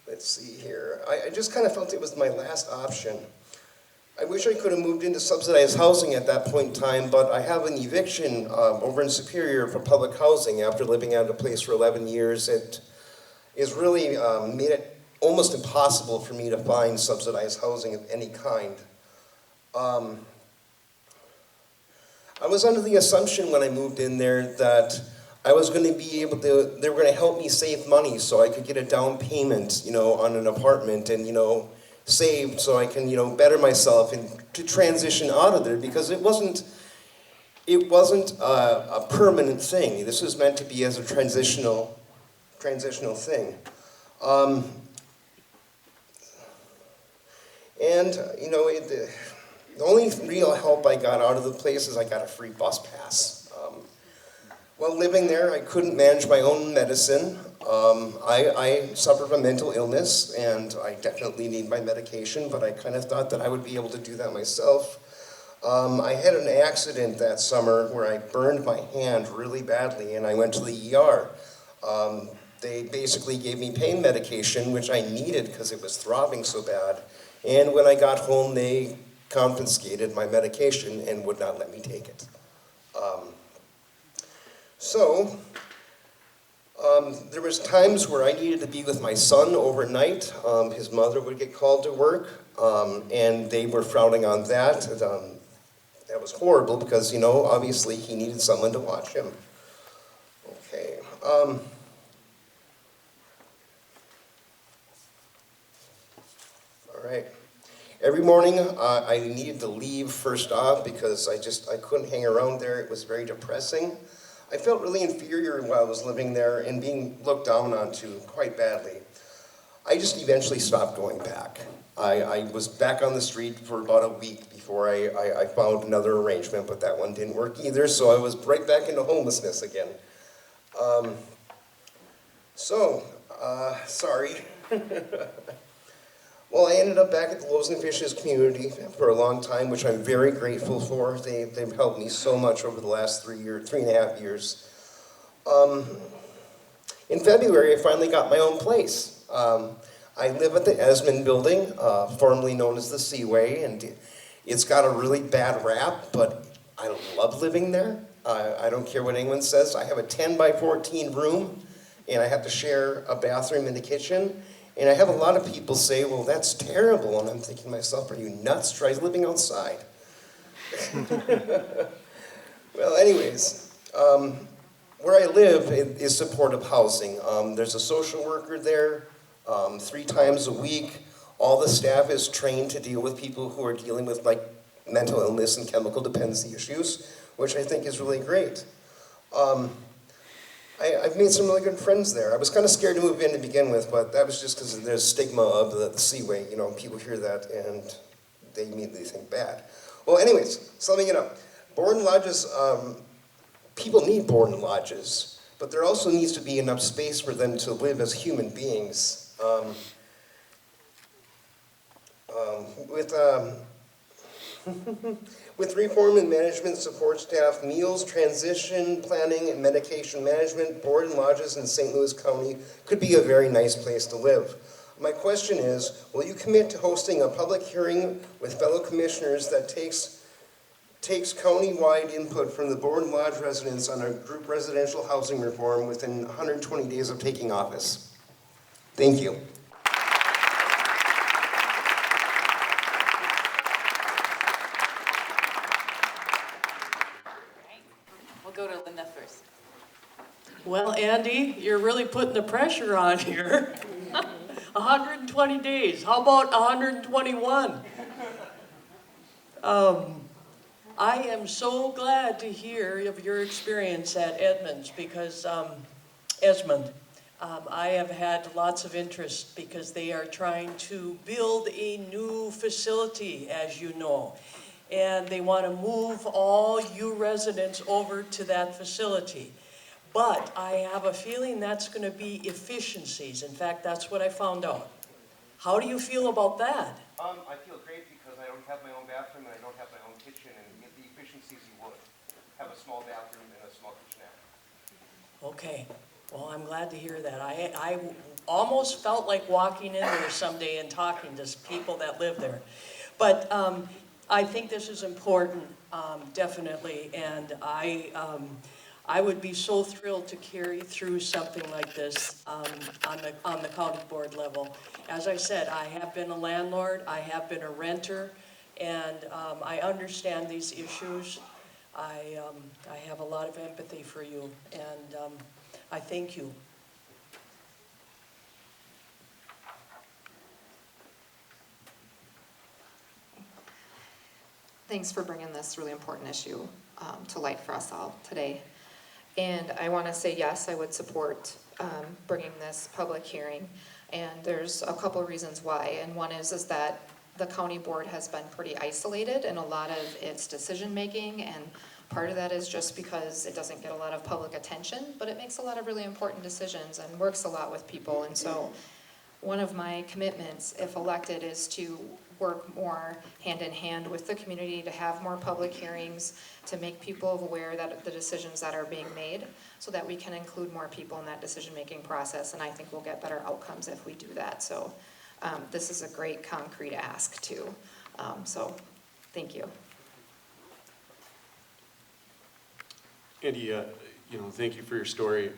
Let's see here. I just kind of felt it was my last option. I wish I could have moved into subsidized housing at that point in time, but I have an eviction over in Superior for public housing after living at a place for 11 years. It has really made it almost impossible for me to find subsidized housing of any kind. I was under the assumption when I moved in there that I was going to be able to, they were going to help me save money so I could get a down payment, on an apartment and, saved so I can, better myself and to transition out of there because it wasn't a permanent thing. This was meant to be as a transitional thing. The only real help I got out of the place is I got a free bus pass. While living there, I couldn't manage my own medicine. I suffer from mental illness, and I definitely need my medication, but I kind of thought that I would be able to do that myself. I had an accident that summer where I burned my hand really badly, and I went to the ER. They basically gave me pain medication, which I needed because it was throbbing so bad. And when I got home, they confiscated my medication and would not let me take it. There was times where I needed to be with my son overnight. His mother would get called to work, and they were frowning on that. That was horrible because, you know, obviously he needed someone to watch him. Okay. All right. Every morning I needed to leave first off because I couldn't hang around there. It was very depressing. I felt really inferior while I was living there and being looked down onto quite badly. I just eventually stopped going back. I was back on the street for about a week before I found another arrangement, but that one didn't work either, so I was right back into homelessness again. Sorry. Well, I ended up back at the Loaves and Fishes community for a long time, which I'm very grateful for. They've helped me so much over the last 3.5 years. In February, I finally got my own place. I live at the Esmond building, formerly known as the Seaway, and it's got a really bad rap, but I love living there. I don't care what anyone says. I have a 10 by 14 room, and I have to share a bathroom and a kitchen. And I have a lot of people say, well, that's terrible. And I'm thinking to myself, are you nuts? Try living outside. Well, anyways, where I live is supportive housing. There's a social worker there 3 times a week. All the staff is trained to deal with people who are dealing with like mental illness and chemical dependency issues, which I think is really great. I've made some really good friends there. I was kind of scared to move in to begin with, but that was just because there's stigma of the Seaway. You know, people hear that and they immediately think bad. Well, anyways, summing it up. Board and lodges, people need board and lodges, but there also needs to be enough space for them to live as human beings. With reform and management support staff, meals, transition, planning, and medication management, board and lodges in St. Louis County could be a very nice place to live. My question is, will you commit to hosting a public hearing with fellow commissioners that takes county-wide input from the board and lodge residents on a group residential housing reform within 120 days of taking office? Thank you. Go to Linda first. Well, Andy, you're really putting the pressure on here. 120 days. How about 121? I am so glad to hear of your experience at Esmond because I have had lots of interest because they are trying to build a new facility, as you know. And they want to move all you residents over to that facility. But I have a feeling that's going to be efficiencies. In fact, that's what I found out. How do you feel about that? I feel great because I don't have my own bathroom and I don't have my own kitchen, and get the efficiencies you would. Have a small bathroom and a small kitchenette. Okay. Well, I'm glad to hear that. I almost felt like walking in there someday and talking to people that live there. But I think this is important, definitely, and I would be so thrilled to carry through something like this on the county board level. As I said, I have been a landlord, I have been a renter, and I understand these issues. I have a lot of empathy for you, and I thank you. Thanks for bringing this really important issue to light for us all today. And I want to say yes, I would support bringing this public hearing. And there's a couple of reasons why. And one is that the county board has been pretty isolated in a lot of its decision making. And part of that is just because it doesn't get a lot of public attention, but it makes a lot of really important decisions and works a lot with people. And so one of my commitments, if elected, is to work more hand in hand with the community, to have more public hearings, to make people aware that the decisions that are being made, so that we can include more people in that decision-making process, and I think we'll get better outcomes if we do that. So this is a great concrete ask too. So thank you. Andy, thank you for your story.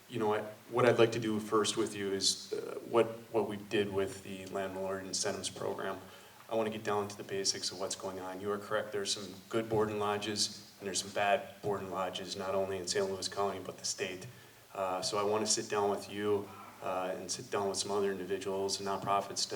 you know, what I'd like to do first with you is what we did with the landlord incentives program. I want to get down to the basics of what's going on. You are correct, there's some good boarding lodges and there's some bad boarding lodges, not only in St. Louis County, but the state. So I want to sit down with you and sit down with some other individuals and nonprofits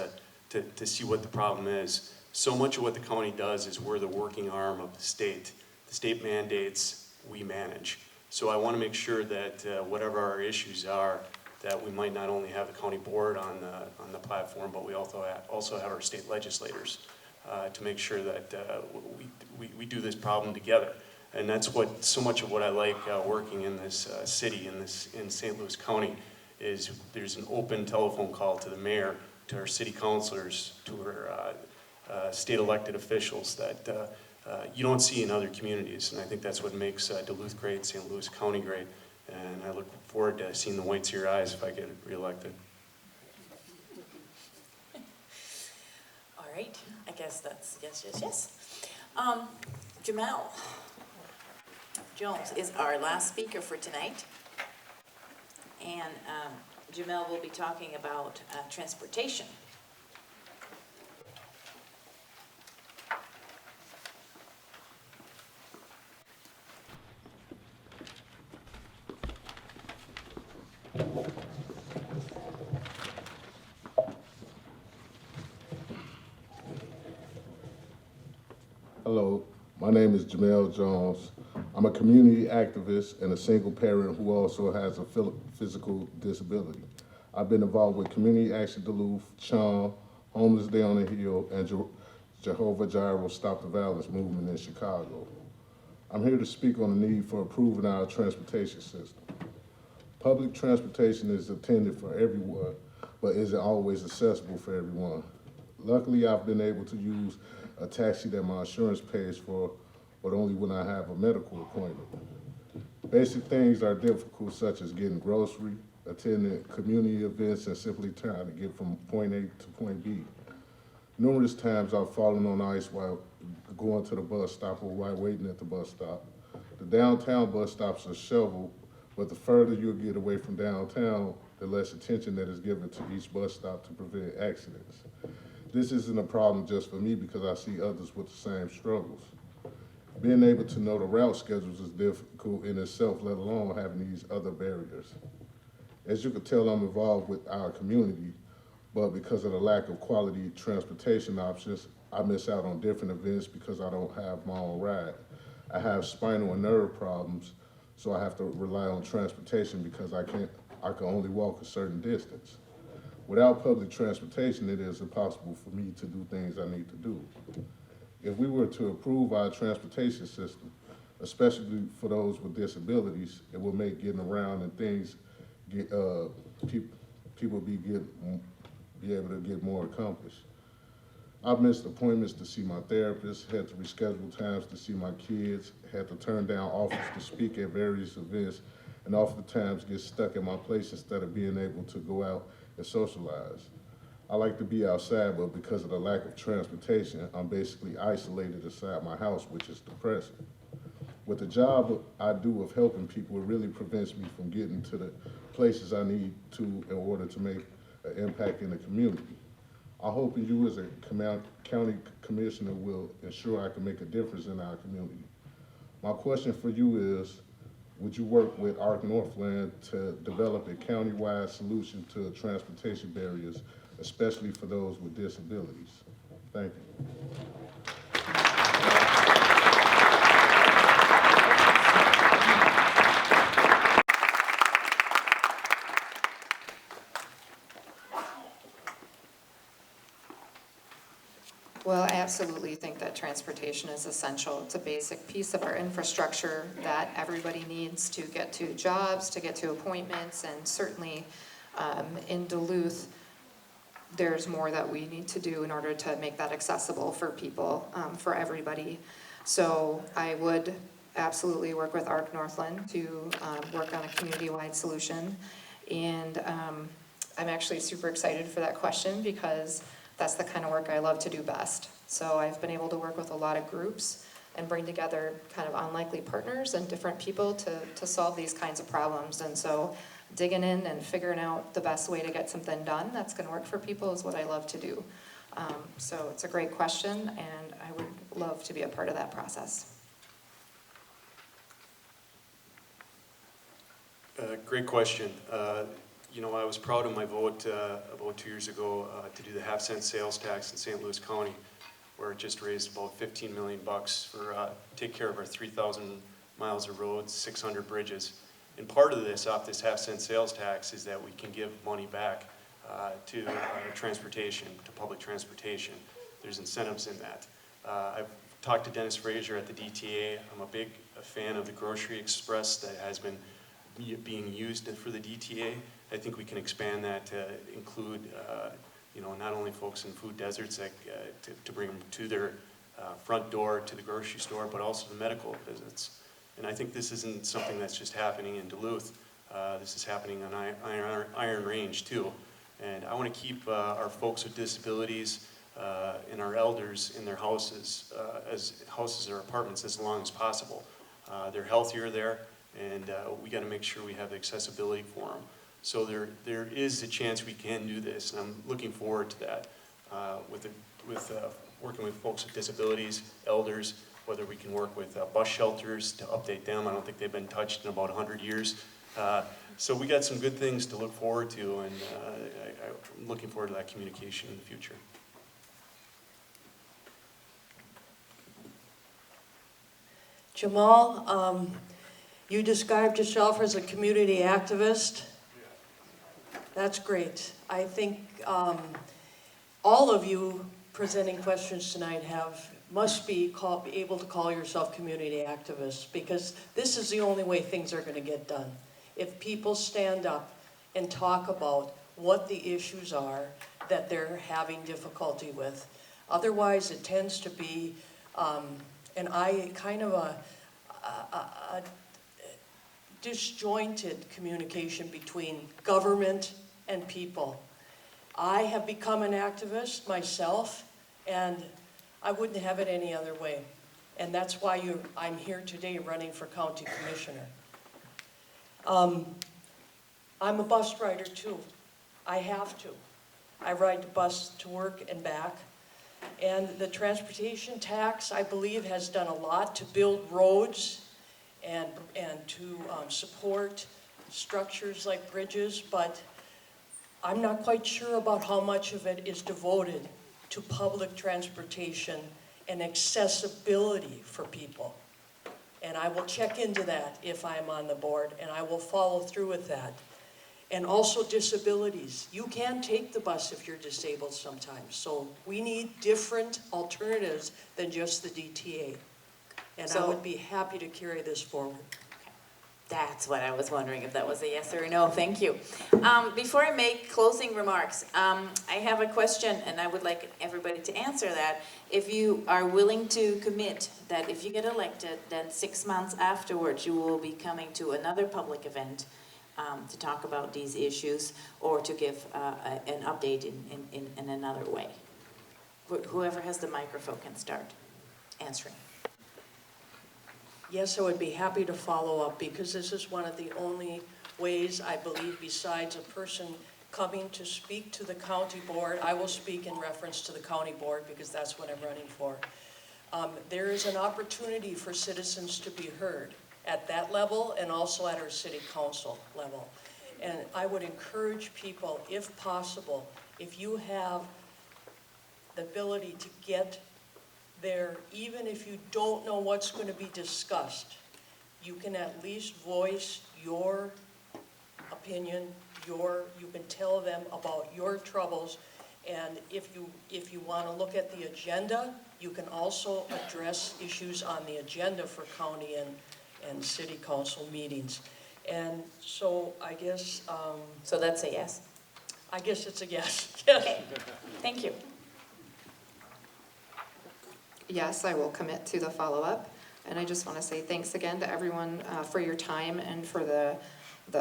to see what the problem is. So much of what the county does is we're the working arm of the state. The state mandates, we manage. So I want to make sure that whatever our issues are, that we might not only have the county board on the platform, but we also have our state legislators to make sure that we do this problem together. And that's what so much of what I like working in this city, in St. Louis County, is there's an open telephone call to the mayor, to our city councilors, to our state elected officials that you don't see in other communities. And I think that's what makes Duluth great, St. Louis County great. And I look forward to seeing the whites of your eyes if I get reelected. All right, I guess that's yes, yes, yes. Jamel Jones is our last speaker for tonight. And Jamel will be talking about transportation. Hello, my name is Jamel Jones. I'm a community activist and a single parent who also has a physical disability. I've been involved with Community Action Duluth, CHOM, Homeless Day on the Hill, and Jehovah Jireh Stop the Violence movement in Chicago. I'm here to speak on the need for improving our transportation system. Public transportation is intended for everyone, but isn't always accessible for everyone. Luckily, I've been able to use a taxi that my insurance pays for, but only when I have a medical appointment. Basic things are difficult, such as getting groceries, attending community events, and simply trying to get from point A to point B. Numerous times I've fallen on ice while going to the bus stop or while waiting at the bus stop. The downtown bus stops are shoveled, but the further you get away from downtown, the less attention that is given to each bus stop to prevent accidents. This isn't a problem just for me because I see others with the same struggles. Being able to know the route schedules is difficult in itself, let alone having these other barriers. As you can tell, I'm involved with our community, but because of the lack of quality transportation options, I miss out on different events because I don't have my own ride. I have spinal and nerve problems, so I have to rely on transportation because I can only walk a certain distance. Without public transportation, it is impossible for me to do things I need to do. If we were to improve our transportation system, especially for those with disabilities, it will make getting around and things people be able to get more accomplished. I've missed appointments to see my therapist, had to reschedule times to see my kids, had to turn down offers to speak at various events, and oftentimes get stuck in my place instead of being able to go out and socialize. I like to be outside, but because of the lack of transportation, I'm basically isolated inside my house, which is depressing. With the job I do of helping people, it really prevents me from getting to the places I need to in order to make an impact in the community. I hope you as a county commissioner will ensure I can make a difference in our community. My question for you is, would you work with ARC Northland to develop a county-wide solution to transportation barriers, especially for those with disabilities? Thank you. Well, I absolutely think that transportation is essential. It's a basic piece of our infrastructure that everybody needs to get to jobs, to get to appointments, and certainly in Duluth, there's more that we need to do in order to make that accessible for people, for everybody. So I would absolutely work with ARC Northland to work on a community-wide solution. And I'm actually super excited for that question because that's the kind of work I love to do best. So I've been able to work with a lot of groups and bring together kind of unlikely partners and different people to solve these kinds of problems. And so digging in and figuring out the best way to get something done that's going to work for people is what I love to do. So it's a great question, and I would love to be a part of that process. Great question. You know, I was proud of my vote about 2 years ago to do the half-cent sales tax in St. Louis County, where it just raised about $15 million for take care of our 3,000 miles of roads, 600 bridges. And part of this, off this half-cent sales tax, is that we can give money back to transportation, to public transportation. There's incentives in that. I've talked to Dennis Frazier at the DTA. I'm a big fan of the Grocery Express that has been being used for the DTA. I think we can expand that to include, you know, not only folks in food deserts that, to bring them to their front door to the grocery store, but also the medical visits. And I think this isn't something that's just happening in Duluth. This is happening on Iron Range too. And I want to keep our folks with disabilities and our elders in their houses, as houses or apartments, as long as possible. They're healthier there, and we got to make sure we have the accessibility for them. So there is a chance we can do this, and I'm looking forward to that with working with folks with disabilities, elders, whether we can work with bus shelters to update them. I don't think they've been touched in about 100 years. So we got some good things to look forward to, and I'm looking forward to that communication in the future. Jamal, you described yourself as a community activist. That's great. I think all of you presenting questions tonight must be able to call yourself community activists, because this is the only way things are going to get done. If people stand up and talk about what the issues are that they're having difficulty with. Otherwise, it tends to be kind of a disjointed communication between government and people. I have become an activist myself, and I wouldn't have it any other way. And that's why I'm here today running for county commissioner. I'm a bus rider too. I have to. I ride the bus to work and back. And the transportation tax, I believe, has done a lot to build roads and to support structures like bridges, but I'm not quite sure about how much of it is devoted to public transportation and accessibility for people. And I will check into that if I'm on the board, and I will follow through with that. And also disabilities. You can take the bus if you're disabled sometimes. So we need different alternatives than just the DTA. And I would be happy to carry this forward. That's what I was wondering, if that was a yes or a no. Thank you. Before I make closing remarks, I have a question, and I would like everybody to answer that. If you are willing to commit that if you get elected, then 6 months afterwards you will be coming to another public event to talk about these issues, or to give an update in another way. Whoever has the microphone can start answering. Yes, I would be happy to follow up, because this is one of the only ways, I believe, besides a person coming to speak to the county board. I will speak in reference to the county board because that's what I'm running for. There is an opportunity for citizens to be heard at that level and also at our city council level. And I would encourage people, if possible, if you have the ability to get there, even if you don't know what's going to be discussed, you can at least voice your opinion, you can tell them about your troubles, and if you want to look at the agenda, you can also address issues on the agenda for county and city council meetings. And so I guess... so that's a yes? I guess it's a yes. Okay, thank you. Yes, I will commit to the follow-up. And I just want to say thanks again to everyone for your time and for the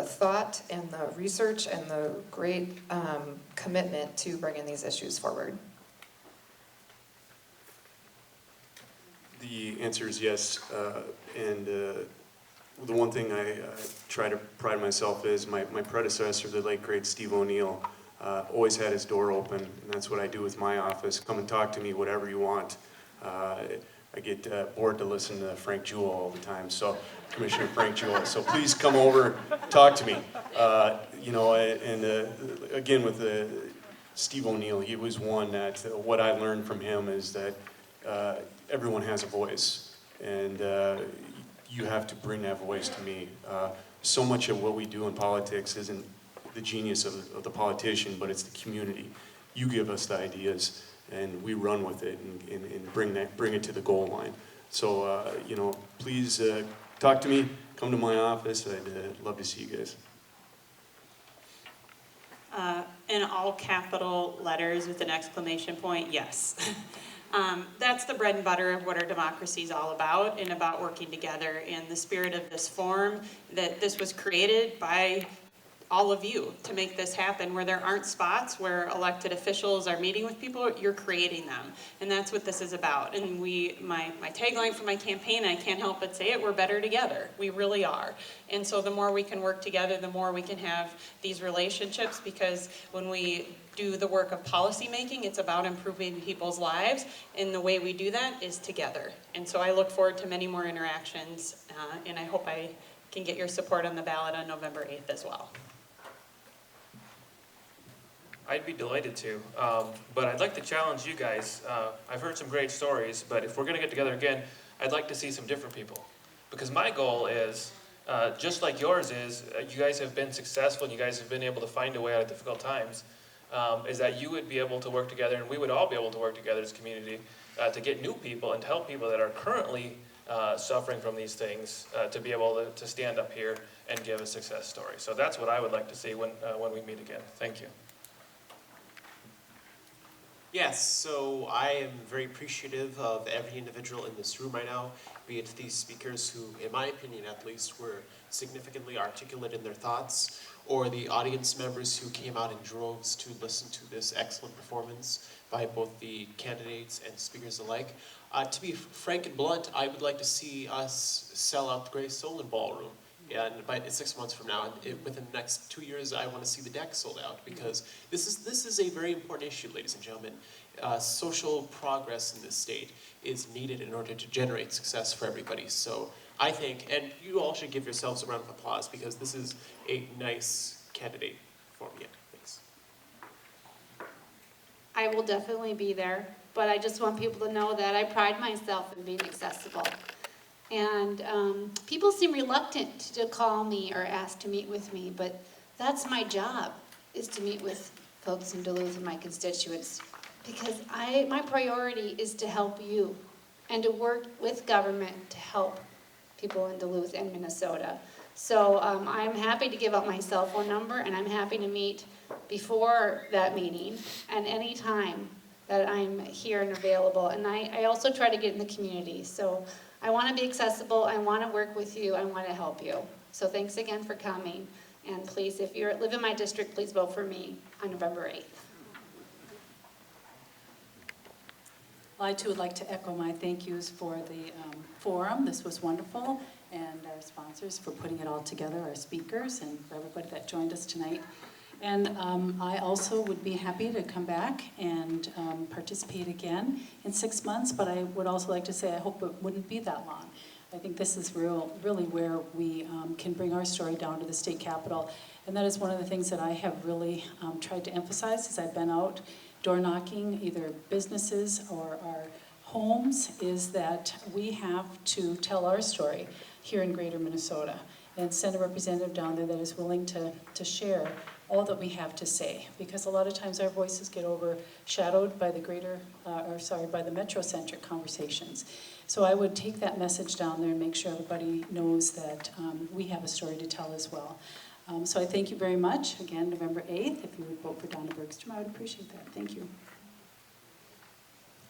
thought and the research and the great commitment to bringing these issues forward. The answer is yes, and the one thing I try to pride myself is my predecessor, the late great Steve O'Neill, always had his door open, and that's what I do with my office. Come and talk to me, whatever you want. I get bored to listen to Frank Jewell all the time, so Commissioner Frank Jewell. So please come over, talk to me. You know, and again with Steve O'Neill, he was one that what I learned from him is that everyone has a voice, and you have to bring that voice to me. So much of what we do in politics isn't the genius of the politician, but it's the community. You give us the ideas, and we run with it and bring it to the goal line. So, you know, please talk to me, come to my office. I'd love to see you guys. In all capital letters with an exclamation point, yes. That's the bread and butter of what our democracy is all about, and about working together in the spirit of this forum, that this was created by all of you to make this happen. Where there aren't spots where elected officials are meeting with people, you're creating them. And that's what this is about. And my tagline for my campaign, I can't help but say it, we're better together. We really are. And so the more we can work together, the more we can have these relationships, because when we do the work of policy making, it's about improving people's lives, and the way we do that is together. And so I look forward to many more interactions, and I hope I can get your support on the ballot on November 8th as well. I'd be delighted to, but I'd like to challenge you guys. I've heard some great stories, but if we're going to get together again, I'd like to see some different people. Because my goal is, just like yours is, you guys have been successful and you guys have been able to find a way out of difficult times, is that you would be able to work together, and we would all be able to work together as a community to get new people and to help people that are currently suffering from these things to be able to stand up here and give a success story. So that's what I would like to see when we meet again. Thank you. Yes, so I am very appreciative of every individual in this room right now, be it these speakers who, in my opinion at least, were significantly articulate in their thoughts, or the audience members who came out in droves to listen to this excellent performance by both the candidates and speakers alike. To be frank and blunt, I would like to see us sell out the Grace Solon Ballroom. And by 6 months from now, within the next 2 years, I want to see the deck sold out, because this is a very important issue, ladies and gentlemen. Social progress in this state is needed in order to generate success for everybody. So I think, and you all should give yourselves a round of applause, because this is a nice candidate for me. Thanks. I will definitely be there, but I just want people to know that I pride myself in being accessible. And people seem reluctant to call me or ask to meet with me, but that's my job, is to meet with folks in Duluth and my constituents. Because my priority is to help you and to work with government to help people in Duluth and Minnesota. So I'm happy to give out my cell phone number, and I'm happy to meet before that meeting and any time that I'm here and available. And I also try to get in the community. So I want to be accessible, I want to work with you, I want to help you. So thanks again for coming. And please, if you live in my district, please vote for me on November 8th. Well, I too would like to echo my thank yous for the forum. This was wonderful, and our sponsors for putting it all together, our speakers, and for everybody that joined us tonight. And I also would be happy to come back and participate again in 6 months, but I would also like to say I hope it wouldn't be that long. I think this is really where we can bring our story down to the state capitol. And that is one of the things that I have really tried to emphasize as I've been out door knocking, either businesses or our homes, is that we have to tell our story here in Greater Minnesota and send a representative down there that is willing to share all that we have to say, because a lot of times our voices get overshadowed by the by the metrocentric conversations. So I would take that message down there and make sure everybody knows that we have a story to tell as well. So I thank you very much. Again, November 8th, if you would vote for Donna Bergstrom, I would appreciate that. Thank you.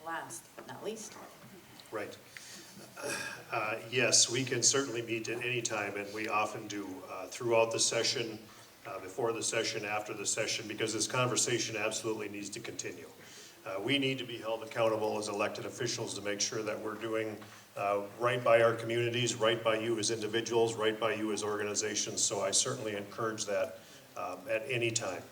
Last but not least. Right. Yes, we can certainly meet at any time, and we often do throughout the session, before the session, after the session, because this conversation absolutely needs to continue. We need to be held accountable as elected officials to make sure that we're doing right by our communities, right by you as individuals, right by you as organizations. So I certainly encourage that at any time.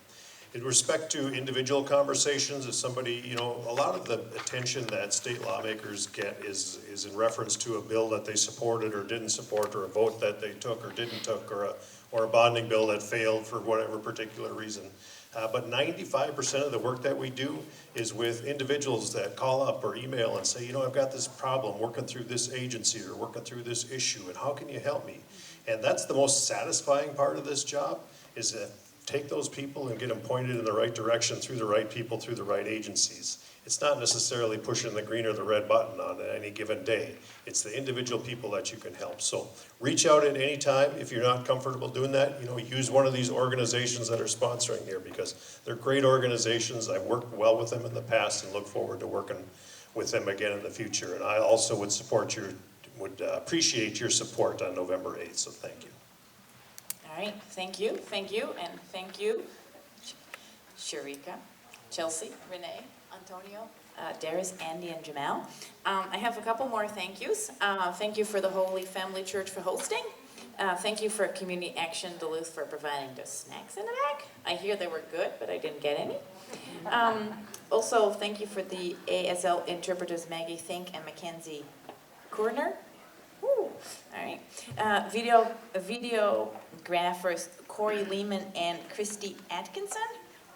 In respect to individual conversations, if somebody, you know, a lot of the attention that state lawmakers get is in reference to a bill that they supported or didn't support, or a vote that they took or didn't took, or a bonding bill that failed for whatever particular reason. But 95% of the work that we do is with individuals that call up or email and say, you know, I've got this problem working through this agency or working through this issue, and how can you help me? And that's the most satisfying part of this job, is that take those people and get them pointed in the right direction through the right people, through the right agencies. It's not necessarily pushing the green or the red button on any given day. It's the individual people that you can help. So reach out at any time. If you're not comfortable doing that, you know, use one of these organizations that are sponsoring here, because they're great organizations. I've worked well with them in the past and look forward to working with them again in the future. And I also would appreciate your support on November 8th, so thank you. All right, thank you, and thank you, Sharika, Chelsea, Renee, Antonio, Darius, Andy, and Jamal. I have a couple more thank yous. Thank you for the Holy Family Church for hosting. Thank you for Community Action Duluth for providing the snacks in the back. I hear they were good, but I didn't get any. Also, thank you for the ASL interpreters Maggie Fink and Mackenzie Corner. All right. Videographers Corey Lehman and Christy Atkinson.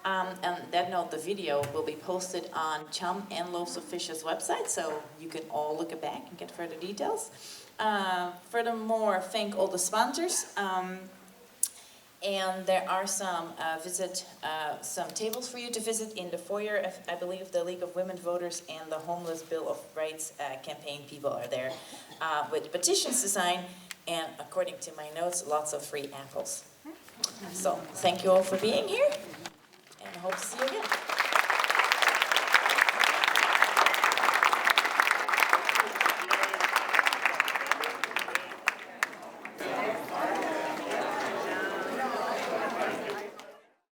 And that note, the video will be posted on Chum and Loaves of Fish's website, so you can all look it back and get further details. Furthermore, thank all the sponsors. And there are some tables for you to visit in the foyer. I believe the League of Women Voters and the Homeless Bill of Rights campaign people are there with petitions to sign, and according to my notes, lots of free apples. So thank you all for being here.